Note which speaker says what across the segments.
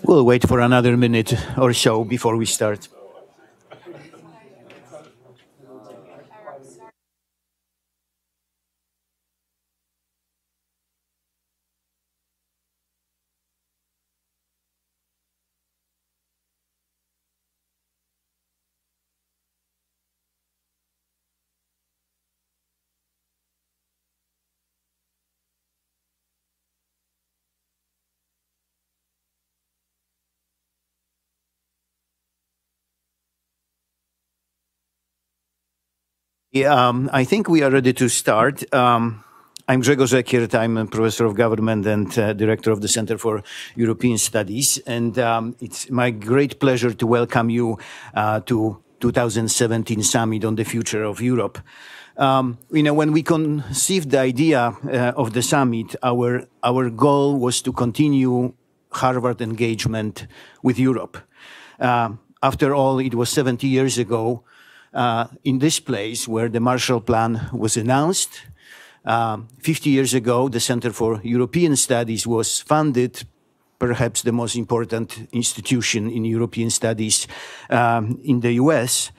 Speaker 1: We'll wait for another minute or so before we start. I think we are ready to start. I'm Grzegorz Ekiert. I'm a professor of government and director of the Center for European Studies. And it's my great pleasure to welcome you to 2017 Summit on the Future of Europe. When we conceived the idea of the summit, our goal was to continue Harvard engagement with Europe. After all, it was 70 years ago in this place where the Marshall Plan was announced. 50 years ago, the Center for European Studies was founded, perhaps the most important institution in European studies in the US.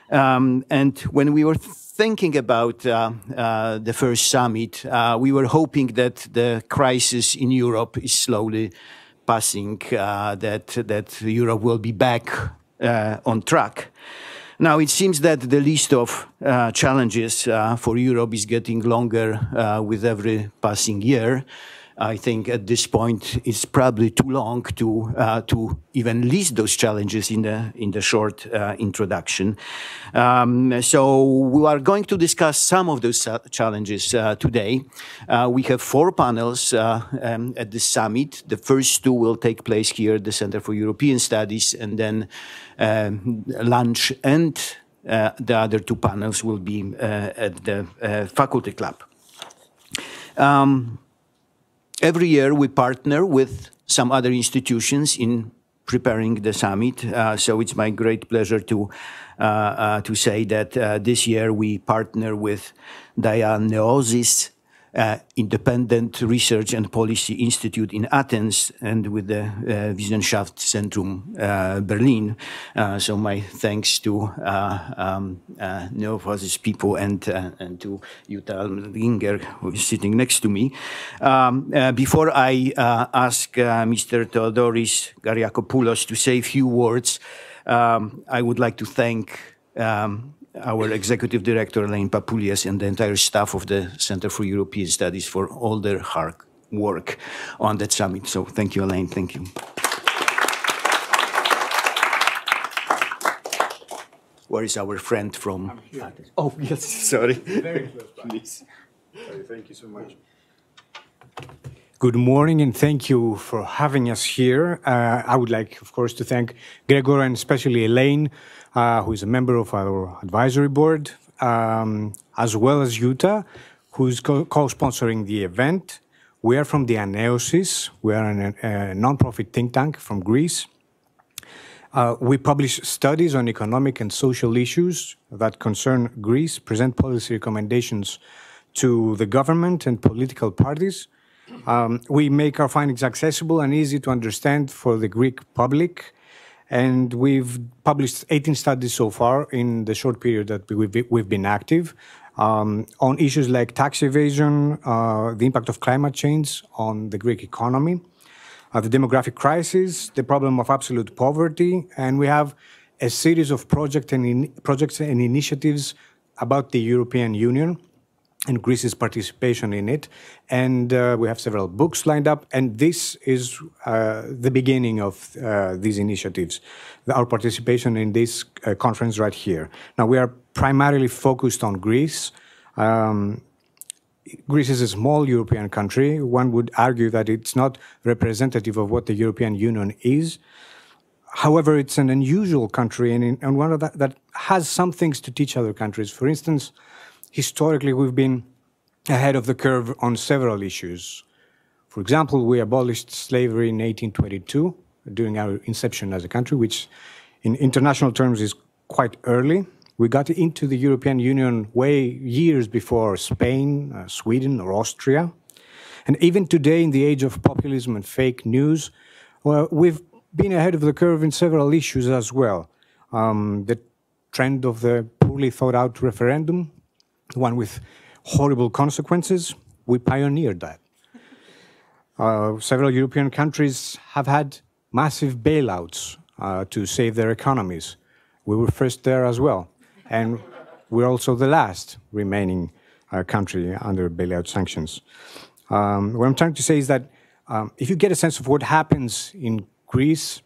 Speaker 1: And when we were thinking about the first summit, we were hoping that the crisis in Europe is slowly passing, that Europe will be back on track. Now, it seems that the list of challenges for Europe is getting longer with every passing year. I think at this point it's probably too long to even list those challenges in the short introduction. So we are going to discuss some of those challenges today. We have 4 panels at the summit. The first 2 will take place here at the Center for European Studies, and then lunch and the other 2 panels will be at the faculty club. Every year we partner with some other institutions in preparing the summit. So it's my great pleasure to say that this year we partner with Diagnosis Independent Research and Policy Institute in Athens and with the Wissenschaftszentrum Berlin. So my thanks to Neophysis people and to Jutta Linger, who is sitting next to me. Before I ask Mr. Theodoris Gariakopoulos to say a few words, I would like to thank our executive director, Elaine Papoulias, and the entire staff of the Center for European Studies for all their hard work on that summit. So thank you, Elaine. Thank you. Where is our friend from?
Speaker 2: I'm here.
Speaker 1: Oh, yes, sorry.
Speaker 2: Very close by.
Speaker 1: Please.
Speaker 2: Sorry, thank you so much.
Speaker 3: Good morning, and thank you for having us here. I would like, of course, to thank Gregor and especially Elaine, who is a member of our advisory board, as well as Jutta, who is co-sponsoring the event. We are from the Aneosis. We are a non-profit think tank from Greece. We publish studies on economic and social issues that concern Greece, present policy recommendations to the government and political parties. We make our findings accessible and easy to understand for the Greek public. And we've published 18 studies so far in the short period that we've been active on issues like tax evasion, the impact of climate change on the Greek economy, the demographic crisis, the problem of absolute poverty, and we have a series of projects and initiatives about the European Union and Greece's participation in it. And we have several books lined up, and this is the beginning of these initiatives, our participation in this conference right here. Now, we are primarily focused on Greece. Greece is a small European country. One would argue that it's not representative of what the European Union is. However, it's an unusual country and one of that has some things to teach other countries. For instance, historically, we've been ahead of the curve on several issues. For example, we abolished slavery in 1822 during our inception as a country, which in international terms is quite early. We got into the European Union way years before Spain, Sweden, or Austria. And even today, in the age of populism and fake news, well, we've been ahead of the curve in several issues as well. The trend of the poorly thought out referendum, one with horrible consequences, we pioneered that. Several European countries have had massive bailouts to save their economies. We were first there as well. And we're also the last remaining country under bailout sanctions. What I'm trying to say is that if you get a sense of what happens in Greece,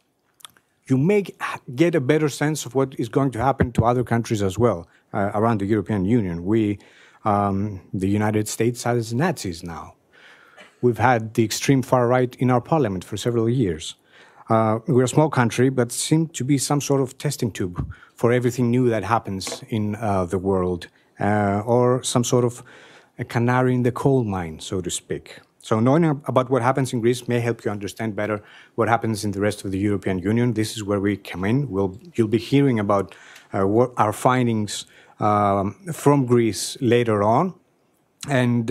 Speaker 3: you may get a better sense of what is going to happen to other countries as well around the European Union. The United States has Nazis now. We've had the extreme far right in our parliament for several years. We're a small country, but seem to be some sort of testing tube for everything new that happens in the world, or some sort of a canary in the coal mine, so to speak. So knowing about what happens in Greece may help you understand better what happens in the rest of the European Union. This is where we come in. You'll be hearing about what our findings from Greece later on. And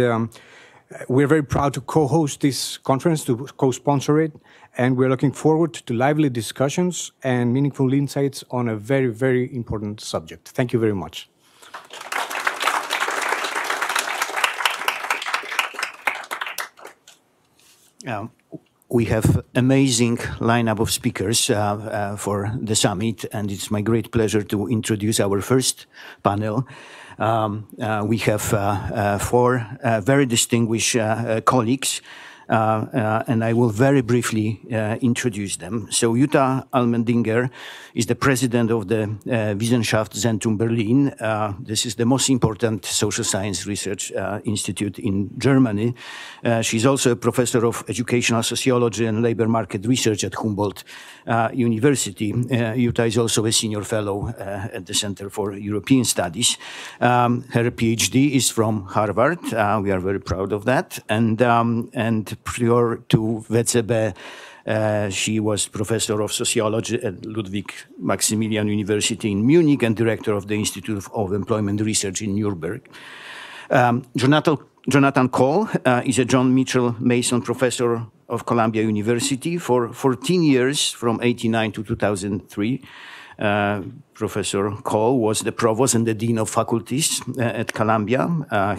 Speaker 3: we're very proud to co-host this conference, to co-sponsor it. And we're looking forward to lively discussions and meaningful insights on a very, very important subject. Thank you very much.
Speaker 1: We have amazing lineup of speakers for the summit, and it's my great pleasure to introduce our first panel. We have four very distinguished colleagues, and I will very briefly introduce them. So Jutta Allmendinger is the president of the Wissenschaftszentrum Berlin. This is the most important social science research institute in Germany. She's also a professor of educational sociology and labor market research at Humboldt University. Jutta is also a senior fellow at the Center for European Studies. Her PhD is from Harvard. We are very proud of that. And prior to WCB, she was professor of sociology at Ludwig Maximilian University in Munich and director of the Institute of Employment Research in Nuremberg. Jonathan Cole is a John Mitchell Mason Professor of Columbia University for 14 years, from 1989 to 2003. Professor Cole was the provost and the dean of faculties at Columbia.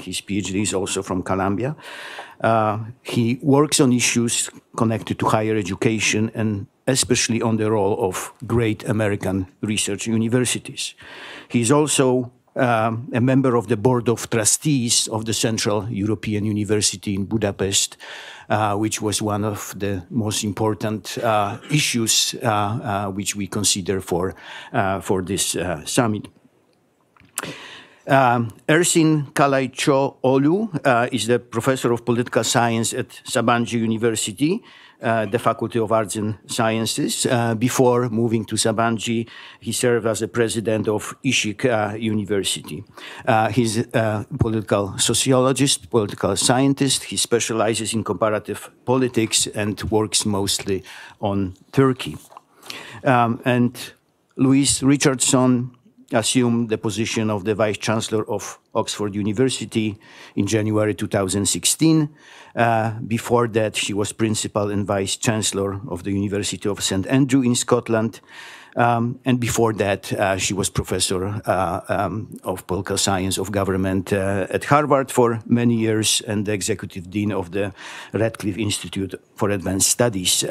Speaker 1: His PhD is also from Columbia. He works on issues connected to higher education and especially on the role of great American research universities. He is also a member of the board of trustees of the Central European University in Budapest, which was one of the most important issues which we consider for this summit. Ersin Kalaicho-Olu is the professor of political science at Sabancı University, the Faculty of Arts and Sciences. Before moving to Sabancı, he served as the president of Ishik University. He's a political sociologist, political scientist. He specializes in comparative politics and works mostly on Turkey. And Louise Richardson assumed the position of the Vice Chancellor of Oxford University in January 2016. Before that, she was Principal and Vice Chancellor of the University of St. Andrew in Scotland. And before that, she was Professor of Political Science of Government at Harvard for many years and the Executive Dean of the Radcliffe Institute for Advanced Studies.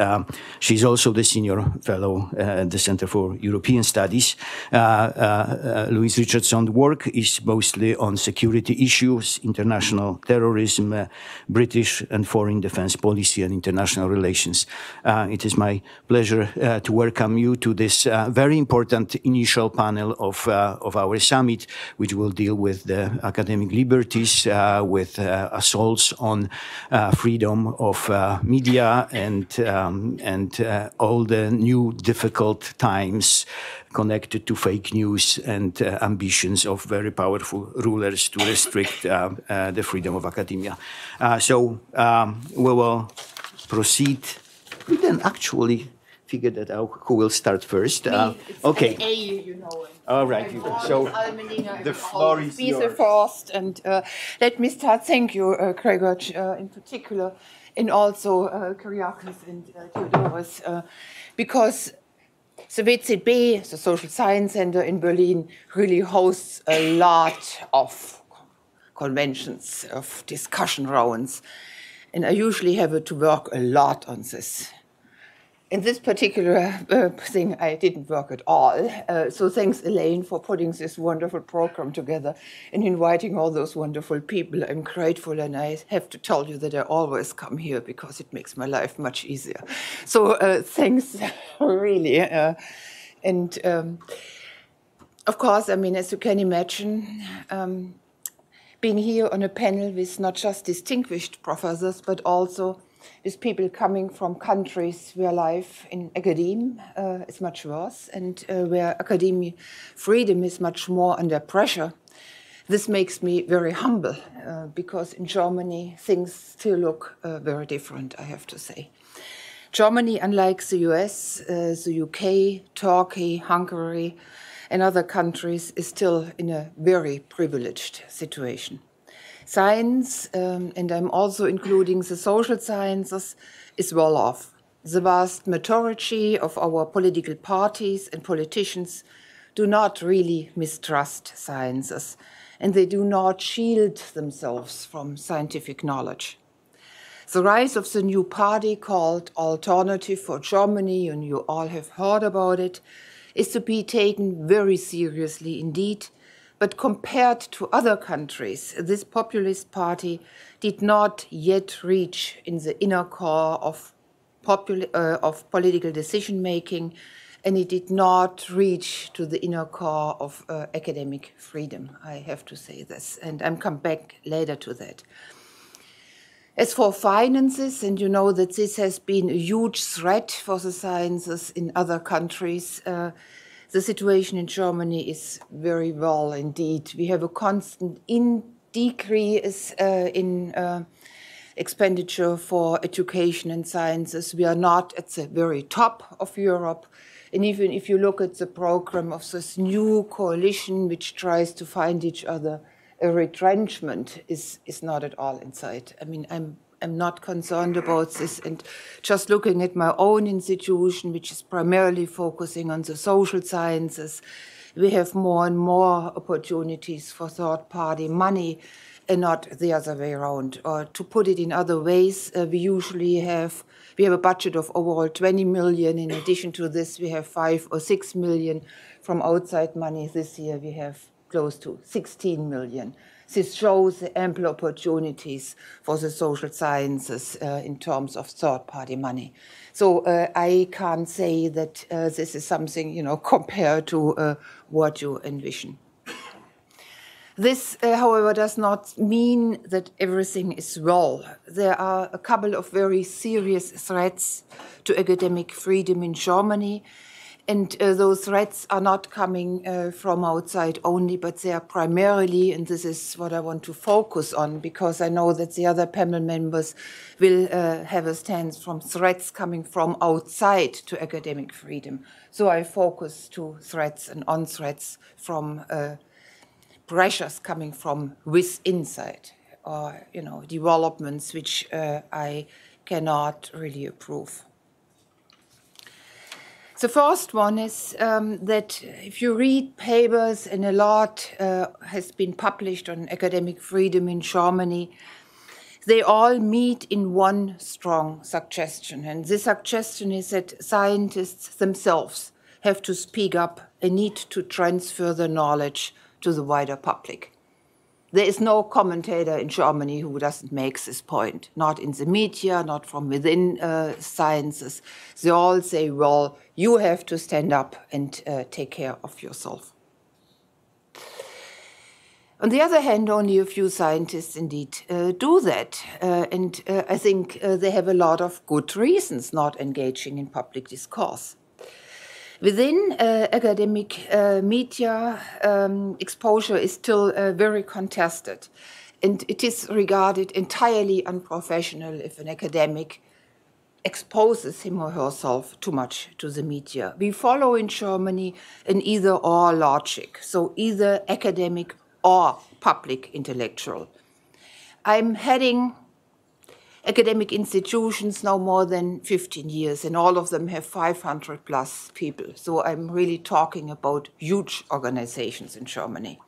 Speaker 1: She's also the Senior Fellow at the Center for European Studies. Louise Richardson's work is mostly on security issues, international terrorism, British and foreign defense policy, and international relations. It is my pleasure to welcome you to this very important initial panel of our summit, which will deal with the academic liberties, with assaults on freedom of media, and all the new difficult times connected to fake news and ambitions of very powerful rulers to restrict the freedom of academia. So we will proceed. We then actually figure that out. Who will start first?
Speaker 4: It's
Speaker 1: Okay.
Speaker 4: A, you know.
Speaker 1: All right. So the floor is yours.
Speaker 4: First, and let me start. Thank you, Gregor, in particular, and also Kyriakos and Theodoros, because the WCB, the Social Science Center in Berlin, really hosts a lot of conventions, of discussion rounds, and I usually have to work a lot on this. In this particular thing, I didn't work at all. So thanks, Elaine, for putting this wonderful program together and inviting all those wonderful people. I'm grateful, and I have to tell you that I always come here because it makes my life much easier. So thanks, really. And of course, I mean, as you can imagine, being here on a panel with not just distinguished professors, but also with people coming from countries where life in academia is much worse and where academic freedom is much more under pressure. This makes me very humble because in Germany things still look very different, I have to say. Germany, unlike the US, the UK, Turkey, Hungary, and other countries, is still in a very privileged situation. Science, and I'm also including the social sciences, is well off. The vast majority of our political parties and politicians do not really mistrust sciences, and they do not shield themselves from scientific knowledge. The rise of the new party called Alternative for Germany, and you all have heard about it, is to be taken very seriously indeed. But compared to other countries, this populist party did not yet reach in the inner core of political decision-making, and it did not reach to the inner core of academic freedom. I have to say this, and I'll come back later to that. As for finances, and you know that this has been a huge threat for the sciences in other countries, the situation in Germany is very well indeed. We have a constant decrease in expenditure for education and sciences. We are not at the very top of Europe. And even if you look at the program of this new coalition, which tries to find each other, a retrenchment is not at all in sight. I mean, I'm not concerned about this. And just looking at my own institution, which is primarily focusing on the social sciences, we have more and more opportunities for third-party money and not the other way around. Or to put it in other ways, we have a budget of overall 20 million. In addition to this, we have 5 or 6 million from outside money. This year, we have close to 16 million. This shows the ample opportunities for the social sciences in terms of third-party money. So I can't say that this is something, compared to what you envision. This, however, does not mean that everything is well. There are a couple of very serious threats to academic freedom in Germany. And those threats are not coming from outside only, but they are primarily, and this is what I want to focus on, because I know that the other panel members will have a stance from threats coming from outside to academic freedom. So I focus to threats and on threats from pressures coming from inside, or developments which I cannot really approve. The first one is that if you read papers, and a lot has been published on academic freedom in Germany, they all meet in one strong suggestion. And this suggestion is that scientists themselves have to speak up and need to transfer the knowledge to the wider public. There is no commentator in Germany who doesn't make this point, not in the media, not from within sciences. They all say, well, you have to stand up and take care of yourself. On the other hand, only a few scientists indeed do that. And I think they have a lot of good reasons not engaging in public discourse. Within academic media, exposure is still very contested, and it is regarded entirely unprofessional if an academic exposes him or herself too much to the media. We follow in Germany an either-or logic, so either academic or public intellectual. I'm heading academic institutions now more than 15 years, and all of them have 500 plus people. So I'm really talking about huge organizations in Germany.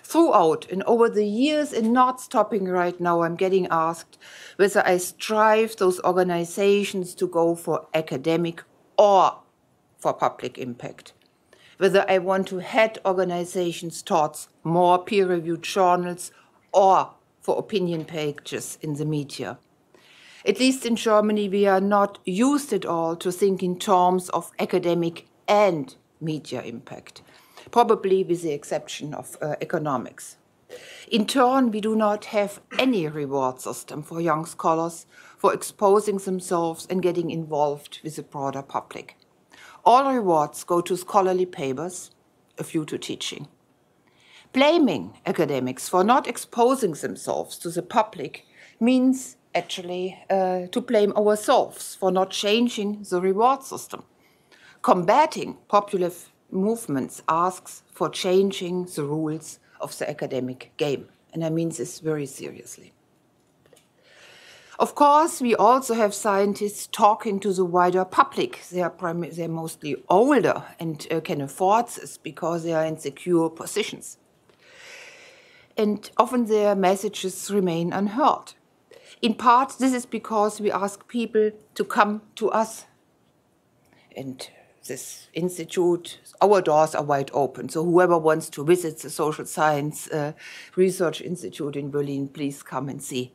Speaker 4: Throughout and over the years, and not stopping right now, I'm getting asked whether I strive those organizations to go for academic or for public impact. Whether I want to head organizations towards more peer-reviewed journals or for opinion pages in the media. At least in Germany, we are not used at all to think in terms of academic and media impact, probably with the exception of economics. In turn, we do not have any reward system for young scholars for exposing themselves and getting involved with the broader public. All rewards go to scholarly papers, a few to teaching. Blaming academics for not exposing themselves to the public means actually to blame ourselves for not changing the reward system. Combating popular movements asks for changing the rules of the academic game, and I mean this very seriously. Of course, we also have scientists talking to the wider public. They're mostly older and can afford this because they are in secure positions. And often their messages remain unheard. In part, this is because we ask people to come to us. And this institute, our doors are wide open. So whoever wants to visit the Social Science Research Institute in Berlin, please come and see.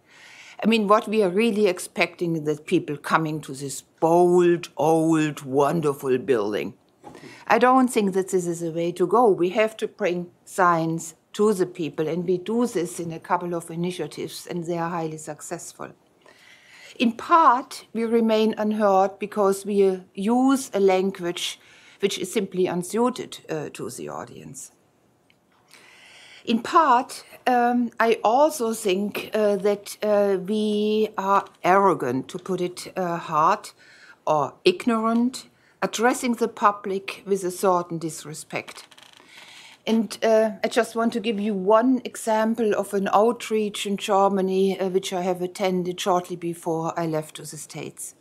Speaker 4: I mean, what we are really expecting is that people coming to this bold, old, wonderful building. I don't think that this is the way to go. We have to bring science to the people, and we do this in a couple of initiatives, and they are highly successful. In part, we remain unheard because we use a language which is simply unsuited to the audience. In part, I also think that we are arrogant, to put it hard, or ignorant, addressing the public with a certain disrespect. And I just want to give you one example of an outreach in Germany which I have attended shortly before I left to the States.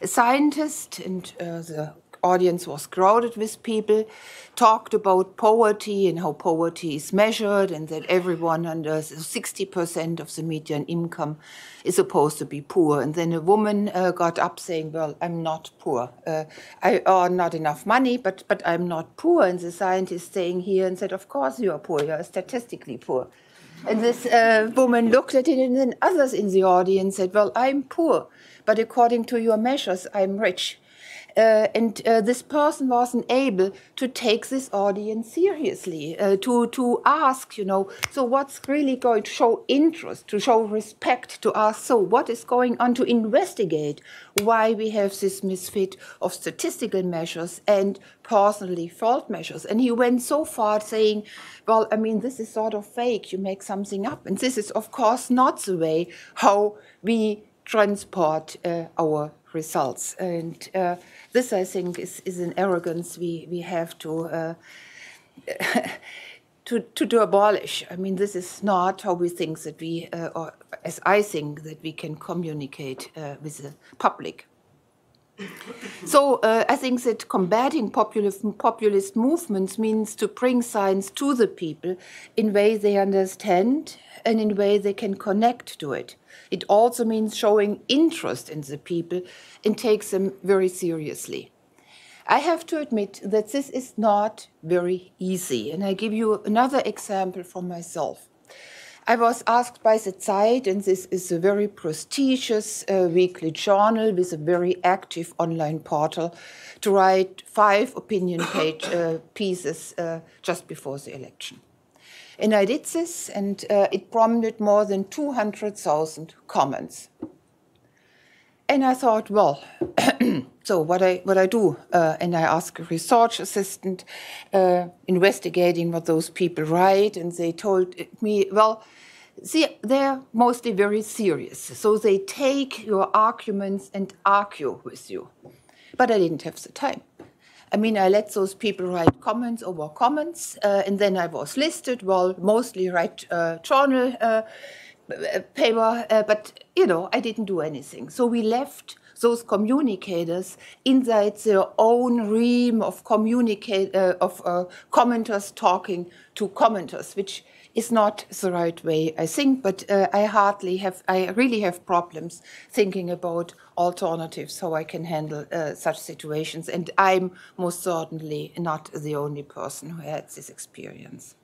Speaker 4: A scientist, and the audience was crowded with people, talked about poverty and how poverty is measured, and that everyone under 60% of the median income is supposed to be poor. And then a woman got up saying, well, I'm not poor. I earn not enough money, but I'm not poor. And the scientist staying here and said, of course you are poor, you are statistically poor. And this woman looked at it, and then others in the audience said, well, I'm poor, but according to your measures, I'm rich. And this person wasn't able to take this audience seriously, to ask, so what's really going to show interest, to show respect, to ask, so what is going on, to investigate why we have this misfit of statistical measures and personally felt measures. And he went so far saying, well, I mean, this is sort of fake, you make something up. And this is, of course, not the way how we transport our results. And this, I think, is an arrogance we have to abolish. I mean, this is not how we think that we, or as I think, that we can communicate with the public. So I think that combating populist movements means to bring science to the people in ways they understand and in ways they can connect to it. It also means showing interest in the people and takes them very seriously. I have to admit that this is not very easy, and I give you another example from myself. I was asked by the Zeit, and this is a very prestigious weekly journal with a very active online portal, to write 5 opinion pieces just before the election. And I did this, and it prompted more than 200,000 comments. And I thought, well, so what I do, and I asked a research assistant investigating what those people write, and they told me, well, See, they're mostly very serious. So they take your arguments and argue with you. But I didn't have the time. I mean, I let those people write comments over comments, and then I was listed, well, mostly write journal paper, but, you know, I didn't do anything. So we left those communicators inside their own realm of commenters talking to commenters, which is not the right way, I think, but I really have problems thinking about alternatives, how I can handle such situations, and I'm most certainly not the only person who had this experience.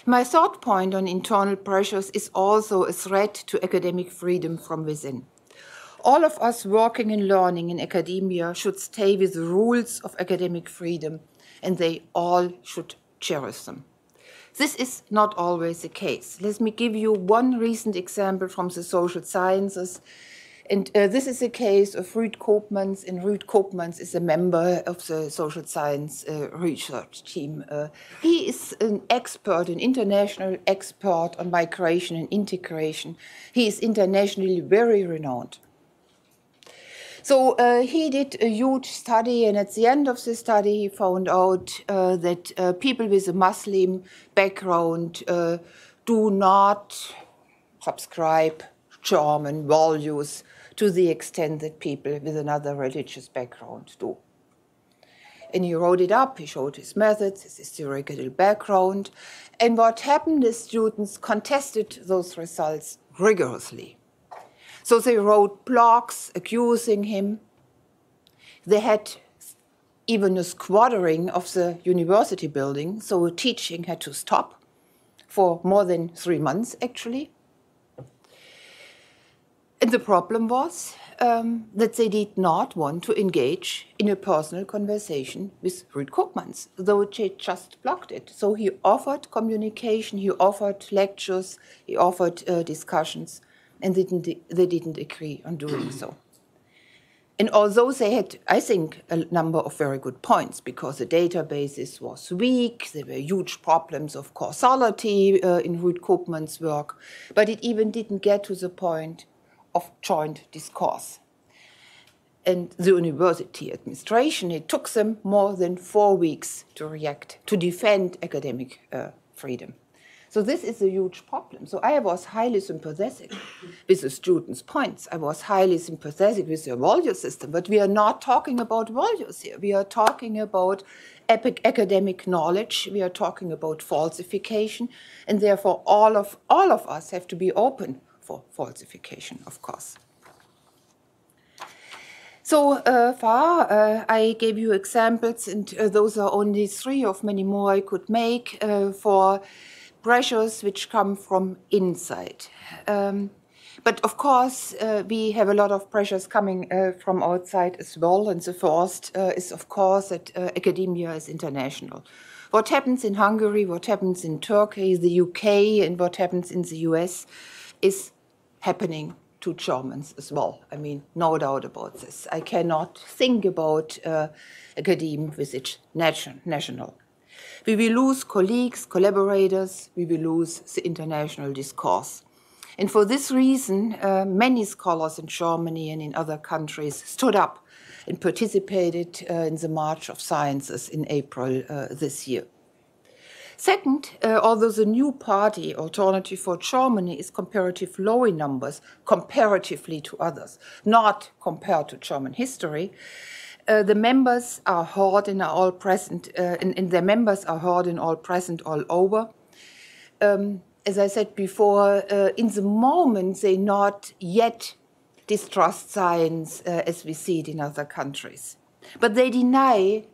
Speaker 4: My third point on internal pressures is also a threat to academic freedom from within. All of us working and learning in academia should stay with the rules of academic freedom, and they all should cherish them. This is not always the case. Let me give you one recent example from the social sciences. And this is a case of Ruud Koopmans, and Ruud Koopmans is a member of the social science research team. He is an expert, an international expert on migration and integration. He is internationally very renowned. So he did a huge study, and at the end of the study, he found out that people with a Muslim background do not subscribe German values to the extent that people with another religious background do. And he wrote it up, he showed his methods, his historical background, and what happened is students contested those results rigorously. So they wrote blogs accusing him. They had even a squattering of the university building, so teaching had to stop for more than 3 months, actually. And the problem was that they did not want to engage in a personal conversation with Ruud Koopmans, though they just blocked it. So he offered communication, he offered lectures, he offered discussions, and they didn't agree on doing so. And although they had, I think, a number of very good points, because the databases was weak, there were huge problems of causality in Ruud Koopmans' work, but it even didn't get to the point of joint discourse. And the university administration, it took them more than 4 weeks to react, to defend academic freedom. So this is a huge problem. So I was highly sympathetic with the students' points. I was highly sympathetic with their value system, but we are not talking about values here. We are talking about academic knowledge. We are talking about falsification, and therefore all of us have to be open for falsification, of course. So far, I gave you examples, and those are only 3 of many more I could make for pressures which come from inside. But of course, we have a lot of pressures coming from outside as well. And the first is, of course, that academia is international. What happens in Hungary, what happens in Turkey, the UK, and what happens in the US is happening to Germans as well. I mean, no doubt about this. I cannot think about academia with its national. We will lose colleagues, collaborators, we will lose the international discourse. And for this reason, many scholars in Germany and in other countries stood up and participated in the March of Sciences in April this year. Second, although the new party, Alternative for Germany, is comparatively low in numbers comparatively to others, not compared to German history, the members are heard and are all present, and their members are heard and all present all over. As I said before, in the moment they not yet distrust science as we see it in other countries. But they deny,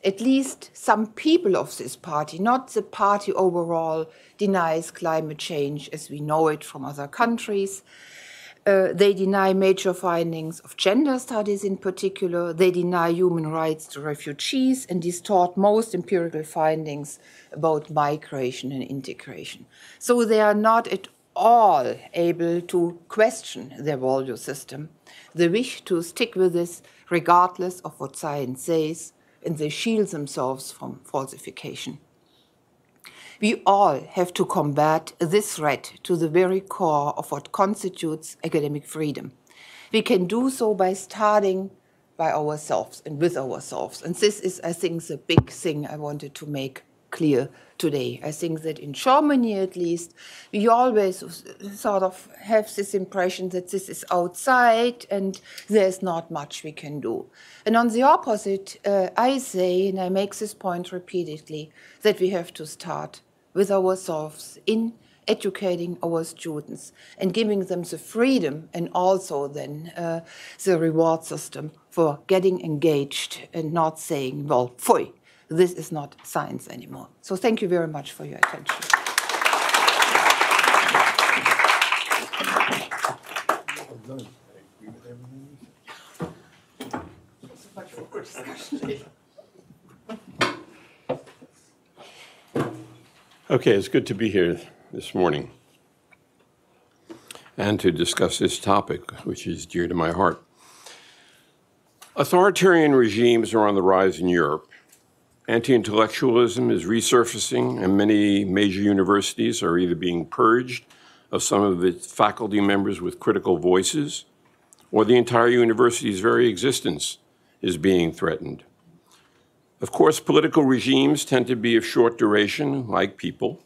Speaker 4: at least some people of this party, not the party overall, denies climate change as we know it from other countries. They deny major findings of gender studies in particular. They deny human rights to refugees and distort most empirical findings about migration and integration. So they are not at all able to question their value system. They wish to stick with this regardless of what science says, and they shield themselves from falsification. We all have to combat this threat to the very core of what constitutes academic freedom. We can do so by starting by ourselves and with ourselves. And this is, I think, the big thing I wanted to make clear today. I think that in Germany, at least, we always sort of have this impression that this is outside and there's not much we can do. And on the opposite, I say, and I make this point repeatedly, that we have to start with ourselves in educating our students and giving them the freedom and also then the reward system for getting engaged and not saying, well, pfui, this is not science anymore. So thank you very much for your attention.
Speaker 5: Okay, it's good to be here this morning and to discuss this topic, which is dear to my heart. Authoritarian regimes are on the rise in Europe. Anti-intellectualism is resurfacing, and many major universities are either being purged of some of its faculty members with critical voices, or the entire university's very existence is being threatened. Of course, political regimes tend to be of short duration, like people,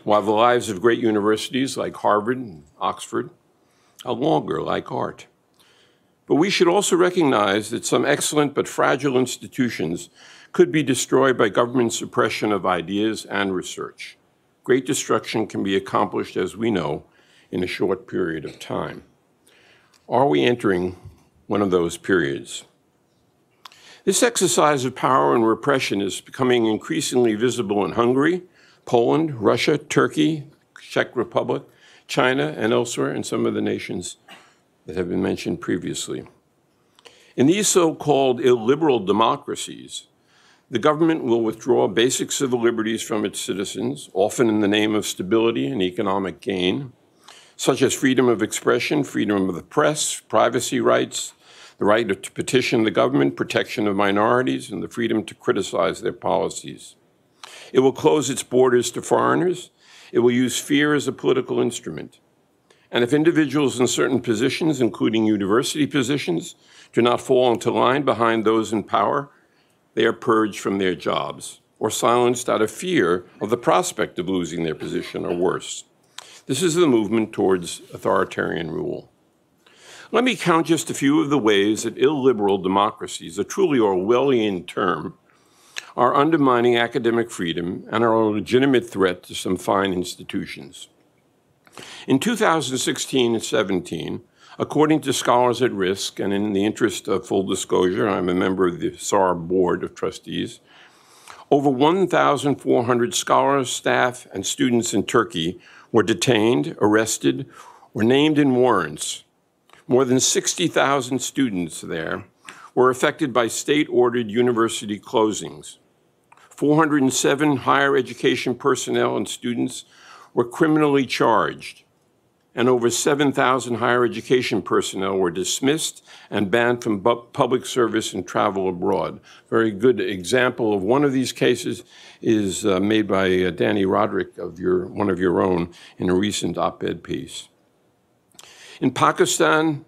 Speaker 5: while the lives of great universities like Harvard and Oxford are longer, like art. But we should also recognize that some excellent but fragile institutions could be destroyed by government suppression of ideas and research. Great destruction can be accomplished, as we know, in a short period of time. Are we entering one of those periods? This exercise of power and repression is becoming increasingly visible in Hungary, Poland, Russia, Turkey, Czech Republic, China, and elsewhere in some of the nations that have been mentioned previously. In these so-called illiberal democracies, the government will withdraw basic civil liberties from its citizens, often in the name of stability and economic gain, such as freedom of expression, freedom of the press, privacy rights, the right to petition the government, protection of minorities, and the freedom to criticize their policies. It will close its borders to foreigners. It will use fear as a political instrument. And if individuals in certain positions, including university positions, do not fall into line behind those in power, they are purged from their jobs or silenced out of fear of the prospect of losing their position or worse. This is the movement towards authoritarian rule. Let me count just a few of the ways that illiberal democracies, a truly Orwellian term, are undermining academic freedom and are a legitimate threat to some fine institutions. In 2016 and 17, according to Scholars at Risk, and in the interest of full disclosure, I'm a member of the SAR Board of Trustees, over 1,400 scholars, staff, and students in Turkey were detained, arrested, or named in warrants. More than 60,000 students there were affected by state-ordered university closings. 407 higher education personnel and students were criminally charged, and over 7,000 higher education personnel were dismissed and banned from public service and travel abroad. Very good example of one of these cases is made by Danny Roderick, one of your own, in a recent op-ed piece. In Pakistan,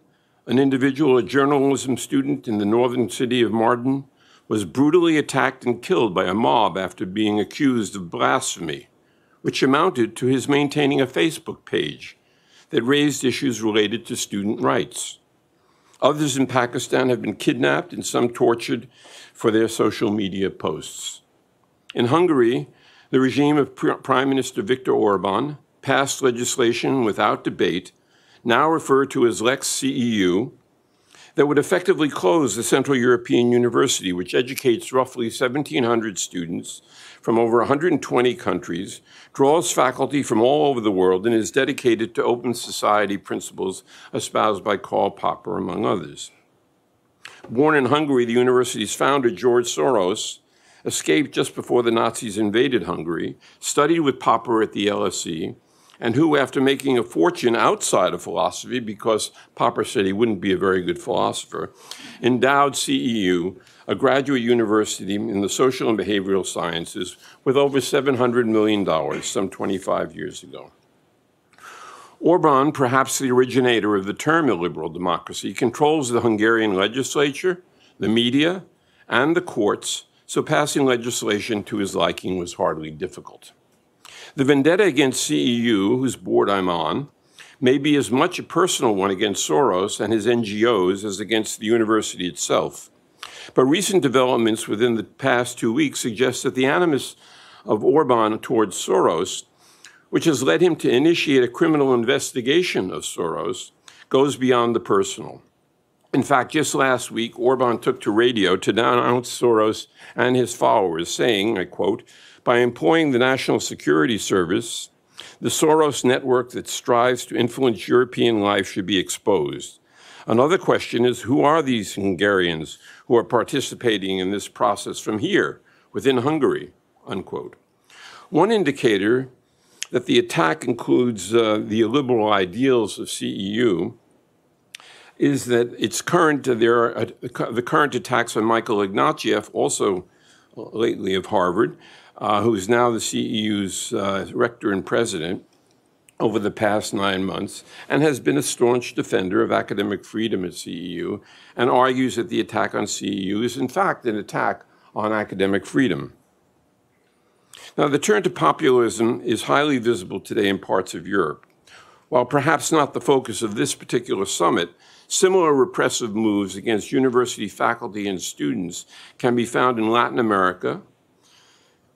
Speaker 5: an individual, a journalism student in the northern city of Mardin, was brutally attacked and killed by a mob after being accused of blasphemy, which amounted to his maintaining a Facebook page that raised issues related to student rights. Others in Pakistan have been kidnapped and some tortured for their social media posts. In Hungary, the regime of Prime Minister Viktor Orban passed legislation without debate, now referred to as Lex CEU, that would effectively close the Central European University, which educates roughly 1,700 students from over 120 countries, draws faculty from all over the world, and is dedicated to open society principles espoused by Karl Popper, among others. Born in Hungary, the university's founder, George Soros, escaped just before the Nazis invaded Hungary, studied with Popper at the LSE, and who, after making a fortune outside of philosophy, because Popper said he wouldn't be a very good philosopher, endowed CEU, a graduate university in the social and behavioral sciences, with over $700 million some 25 years ago. Orban, perhaps the originator of the term illiberal democracy, controls the Hungarian legislature, the media, and the courts, so passing legislation to his liking was hardly difficult. The vendetta against CEU, whose board I'm on, may be as much a personal one against Soros and his NGOs as against the university itself. But recent developments within the past 2 weeks suggest that the animus of Orban towards Soros, which has led him to initiate a criminal investigation of Soros, goes beyond the personal. In fact, just last week, Orban took to radio to denounce Soros and his followers, saying, I quote, "By employing the National Security Service, the Soros network that strives to influence European life should be exposed. Another question is, who are these Hungarians who are participating in this process from here, within Hungary?" Unquote. One indicator that the attack includes the illiberal ideals of CEU is that the current attacks on Michael Ignatieff, also lately of Harvard, who is now the CEU's rector and president over the past 9 months, and has been a staunch defender of academic freedom at CEU, and argues that the attack on CEU is in fact an attack on academic freedom. Now, the turn to populism is highly visible today in parts of Europe. While perhaps not the focus of this particular summit, similar repressive moves against university faculty and students can be found in Latin America,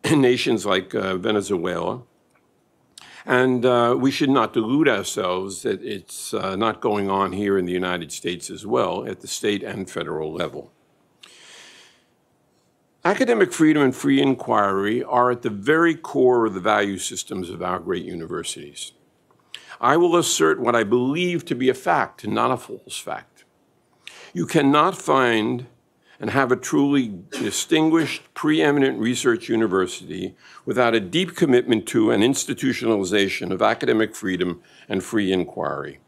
Speaker 5: in nations like Venezuela, and we should not delude ourselves that it's not going on here in the United States as well, at the state and federal level. Academic freedom and free inquiry are at the very core of the value systems of our great universities. I will assert what I believe to be a fact and not a false fact. You cannot find and have a truly distinguished, preeminent research university without a deep commitment to and institutionalization of academic freedom and free inquiry.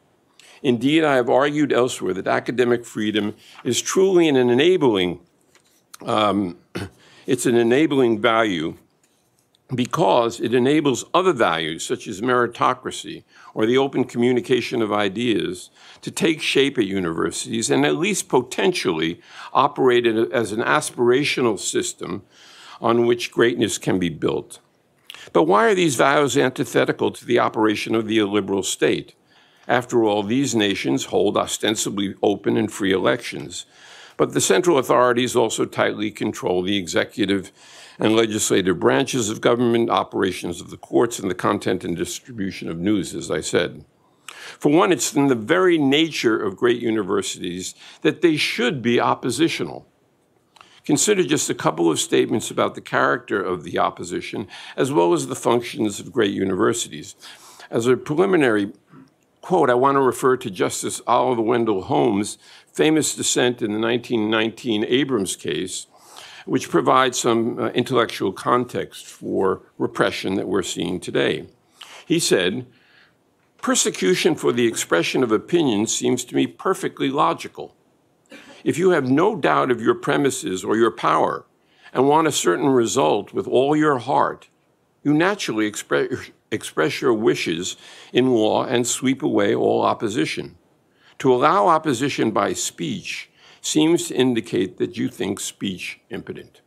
Speaker 5: Indeed, I have argued elsewhere that academic freedom is truly an enabling it's an enabling value because it enables other values, such as meritocracy or the open communication of ideas, to take shape at universities and at least potentially operate as an aspirational system on which greatness can be built. But why are these values antithetical to the operation of the illiberal state? After all, these nations hold ostensibly open and free elections. But the central authorities also tightly control the executive and legislative branches of government, operations of the courts, and the content and distribution of news, as I said. For one, it's in the very nature of great universities that they should be oppositional. Consider just a couple of statements about the character of the opposition, as well as the functions of great universities. As a preliminary quote, I want to refer to Justice Oliver Wendell Holmes' famous dissent in the 1919 Abrams case, which provides some intellectual context for repression that we're seeing today. He said, "Persecution for the expression of opinion seems to me perfectly logical. If you have no doubt of your premises or your power and want a certain result with all your heart, you naturally express your wishes in law and sweep away all opposition. To allow opposition by speech seems to indicate that you think speech impotent."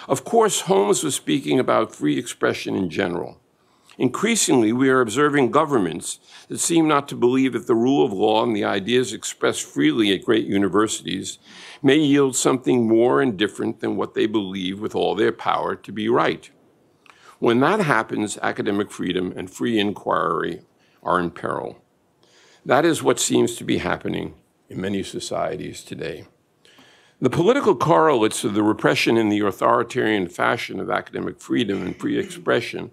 Speaker 5: Of course, Holmes was speaking about free expression in general. Increasingly, we are observing governments that seem not to believe that the rule of law and the ideas expressed freely at great universities may yield something more and different than what they believe with all their power to be right. When that happens, academic freedom and free inquiry are in peril. That is what seems to be happening in many societies today. The political correlates of the repression in the authoritarian fashion of academic freedom and free expression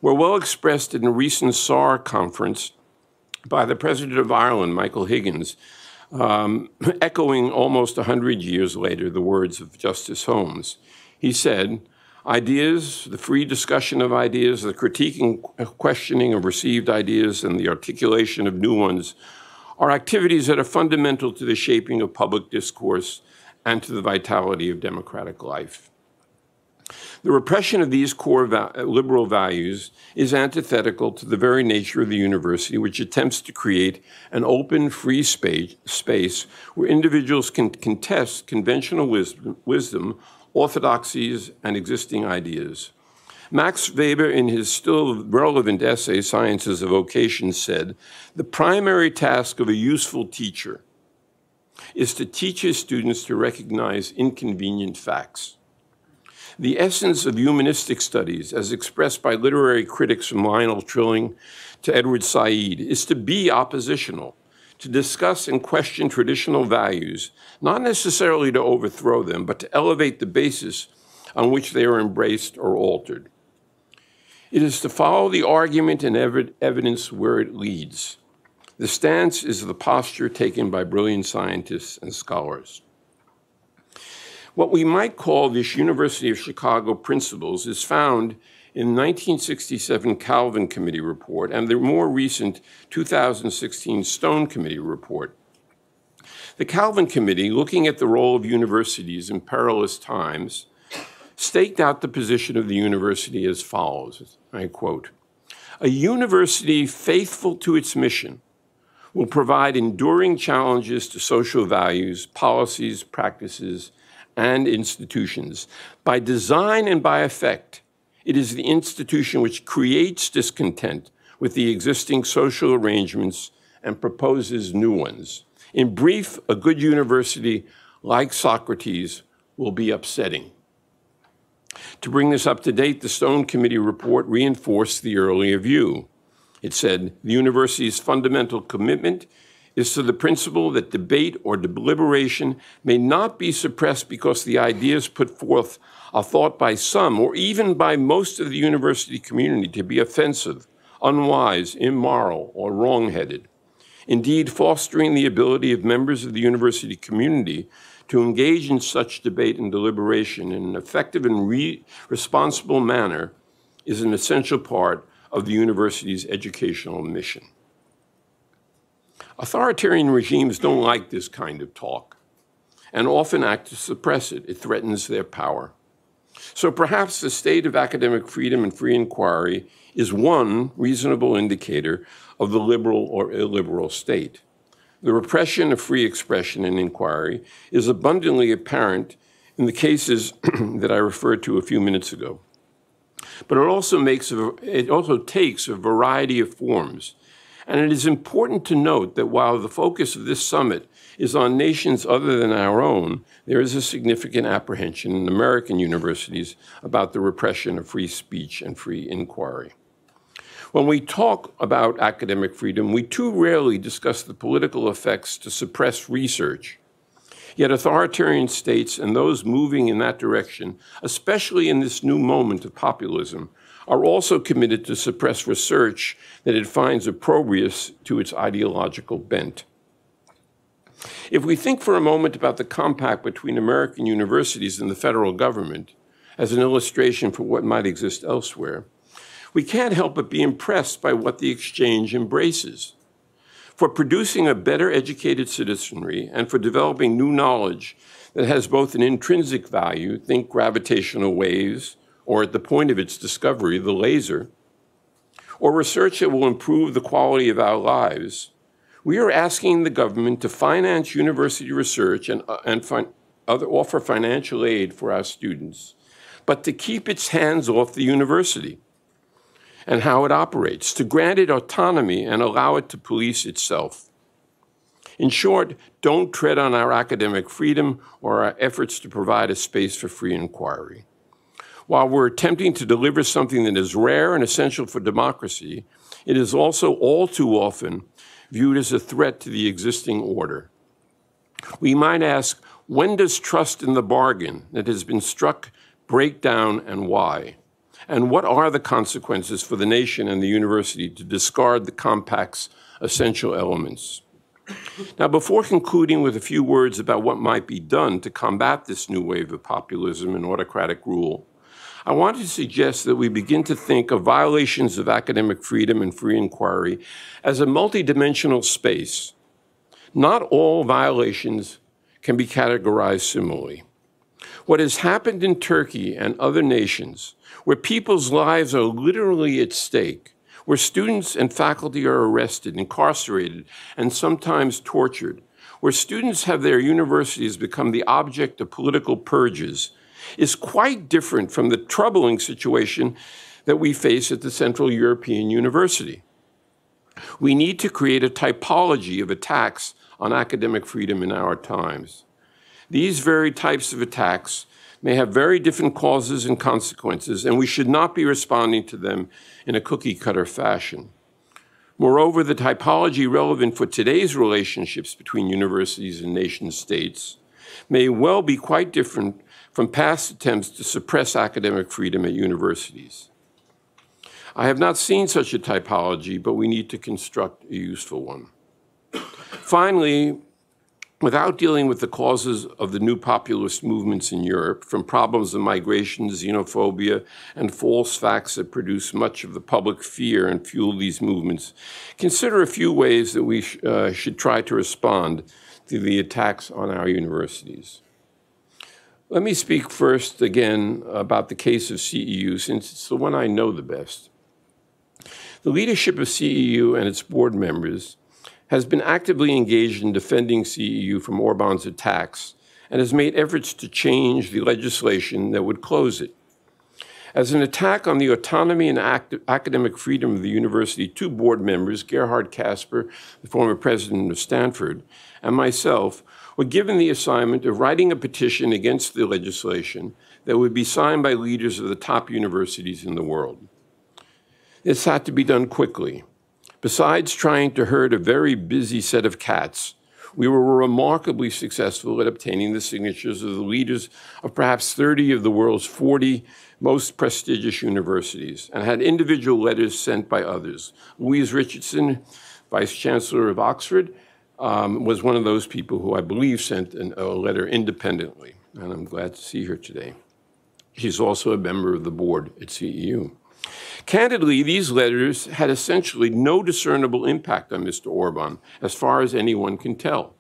Speaker 5: were well expressed in a recent SAR conference by the President of Ireland, Michael Higgins, echoing almost 100 years later the words of Justice Holmes. He said, Ideas, the free discussion of ideas, the critique and questioning of received ideas, and the articulation of new ones are activities that are fundamental to the shaping of public discourse and to the vitality of democratic life. The repression of these core liberal values is antithetical to the very nature of the university, which attempts to create an open, free space where individuals can contest conventional wisdom, orthodoxies, and existing ideas. Max Weber, in his still relevant essay, Sciences of Vocation, said, "The primary task of a useful teacher is to teach his students to recognize inconvenient facts. The essence of humanistic studies, as expressed by literary critics from Lionel Trilling to Edward Said, is to be oppositional, to discuss and question traditional values, not necessarily to overthrow them, but to elevate the basis on which they are embraced or altered. It is to follow the argument and evidence where it leads. The stance is the posture taken by brilliant scientists and scholars." What we might call this University of Chicago principles is found in the 1967 Calvin Committee report and the more recent 2016 Stone Committee report. The Calvin Committee, looking at the role of universities in perilous times, staked out the position of the university as follows, I quote, "A university faithful to its mission will provide enduring challenges to social values, policies, practices, and institutions. By design and by effect, it is the institution which creates discontent with the existing social arrangements and proposes new ones. In brief, a good university, like Socrates, will be upsetting." To bring this up to date, the Stone Committee report reinforced the earlier view. It said, "The university's fundamental commitment is to the principle that debate or deliberation may not be suppressed because the ideas put forth are thought by some or even by most of the university community to be offensive, unwise, immoral, or wrong-headed. Indeed, fostering the ability of members of the university community to engage in such debate and deliberation in an effective and responsible manner is an essential part of the university's educational mission." Authoritarian regimes don't like this kind of talk and often act to suppress it. It threatens their power. So perhaps the state of academic freedom and free inquiry is one reasonable indicator of the liberal or illiberal state. The repression of free expression and inquiry is abundantly apparent in the cases that I referred to a few minutes ago. But it also takes a variety of forms. And it is important to note that while the focus of this summit is on nations other than our own, there is a significant apprehension in American universities about the repression of free speech and free inquiry. When we talk about academic freedom, we too rarely discuss the political effects to suppress research. Yet authoritarian states and those moving in that direction, especially in this new moment of populism, are also committed to suppress research that it finds opprobrious to its ideological bent. If we think for a moment about the compact between American universities and the federal government as an illustration for what might exist elsewhere, we can't help but be impressed by what the exchange embraces. For producing a better educated citizenry and for developing new knowledge that has both an intrinsic value, think gravitational waves, or at the point of its discovery, the laser, or research that will improve the quality of our lives, we are asking the government to finance university research and offer financial aid for our students, but to keep its hands off the university and how it operates, to grant it autonomy and allow it to police itself. In short, don't tread on our academic freedom or our efforts to provide a space for free inquiry. While we're attempting to deliver something that is rare and essential for democracy, it is also all too often viewed as a threat to the existing order. We might ask, when does trust in the bargain that has been struck break down and why? And what are the consequences for the nation and the university to discard the compact's essential elements? Now, before concluding with a few words about what might be done to combat this new wave of populism and autocratic rule, I want to suggest that we begin to think of violations of academic freedom and free inquiry as a multidimensional space. Not all violations can be categorized similarly. What has happened in Turkey and other nations, where people's lives are literally at stake, where students and faculty are arrested, incarcerated, and sometimes tortured, where students have their universities become the object of political purges, is quite different from the troubling situation that we face at the Central European University. We need to create a typology of attacks on academic freedom in our times. These very types of attacks may have very different causes and consequences, and we should not be responding to them in a cookie-cutter fashion. Moreover, the typology relevant for today's relationships between universities and nation-states may well be quite different from past attempts to suppress academic freedom at universities. I have not seen such a typology, but we need to construct a useful one. Finally, without dealing with the causes of the new populist movements in Europe, from problems of migration, xenophobia, and false facts that produce much of the public fear and fuel these movements, consider a few ways that we should try to respond to the attacks on our universities. Let me speak first again about the case of CEU, since it's the one I know the best. The leadership of CEU and its board members has been actively engaged in defending CEU from Orban's attacks and has made efforts to change the legislation that would close it. As an attack on the autonomy and academic freedom of the university, two board members, Gerhard Casper, the former president of Stanford, and myself, were given the assignment of writing a petition against the legislation that would be signed by leaders of the top universities in the world. This had to be done quickly. Besides trying to herd a very busy set of cats, we were remarkably successful at obtaining the signatures of the leaders of perhaps 30 of the world's 40 most prestigious universities, and had individual letters sent by others. Louise Richardson, Vice Chancellor of Oxford, was one of those people who I believe sent a letter independently, and I'm glad to see her today. She's also a member of the board at CEU. Candidly, these letters had essentially no discernible impact on Mr. Orban, as far as anyone can tell.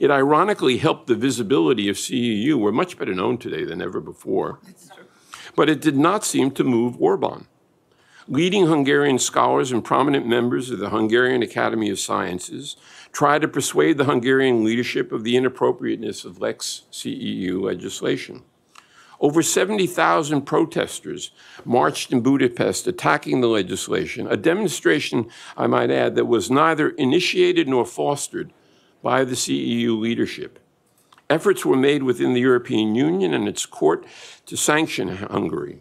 Speaker 5: It ironically helped the visibility of CEU. We're much better known today than ever before. But it did not seem to move Orban. Leading Hungarian scholars and prominent members of the Hungarian Academy of Sciences tried to persuade the Hungarian leadership of the inappropriateness of Lex CEU legislation. Over 70,000 protesters marched in Budapest attacking the legislation, a demonstration, I might add, that was neither initiated nor fostered by the CEU leadership. Efforts were made within the European Union and its court to sanction Hungary.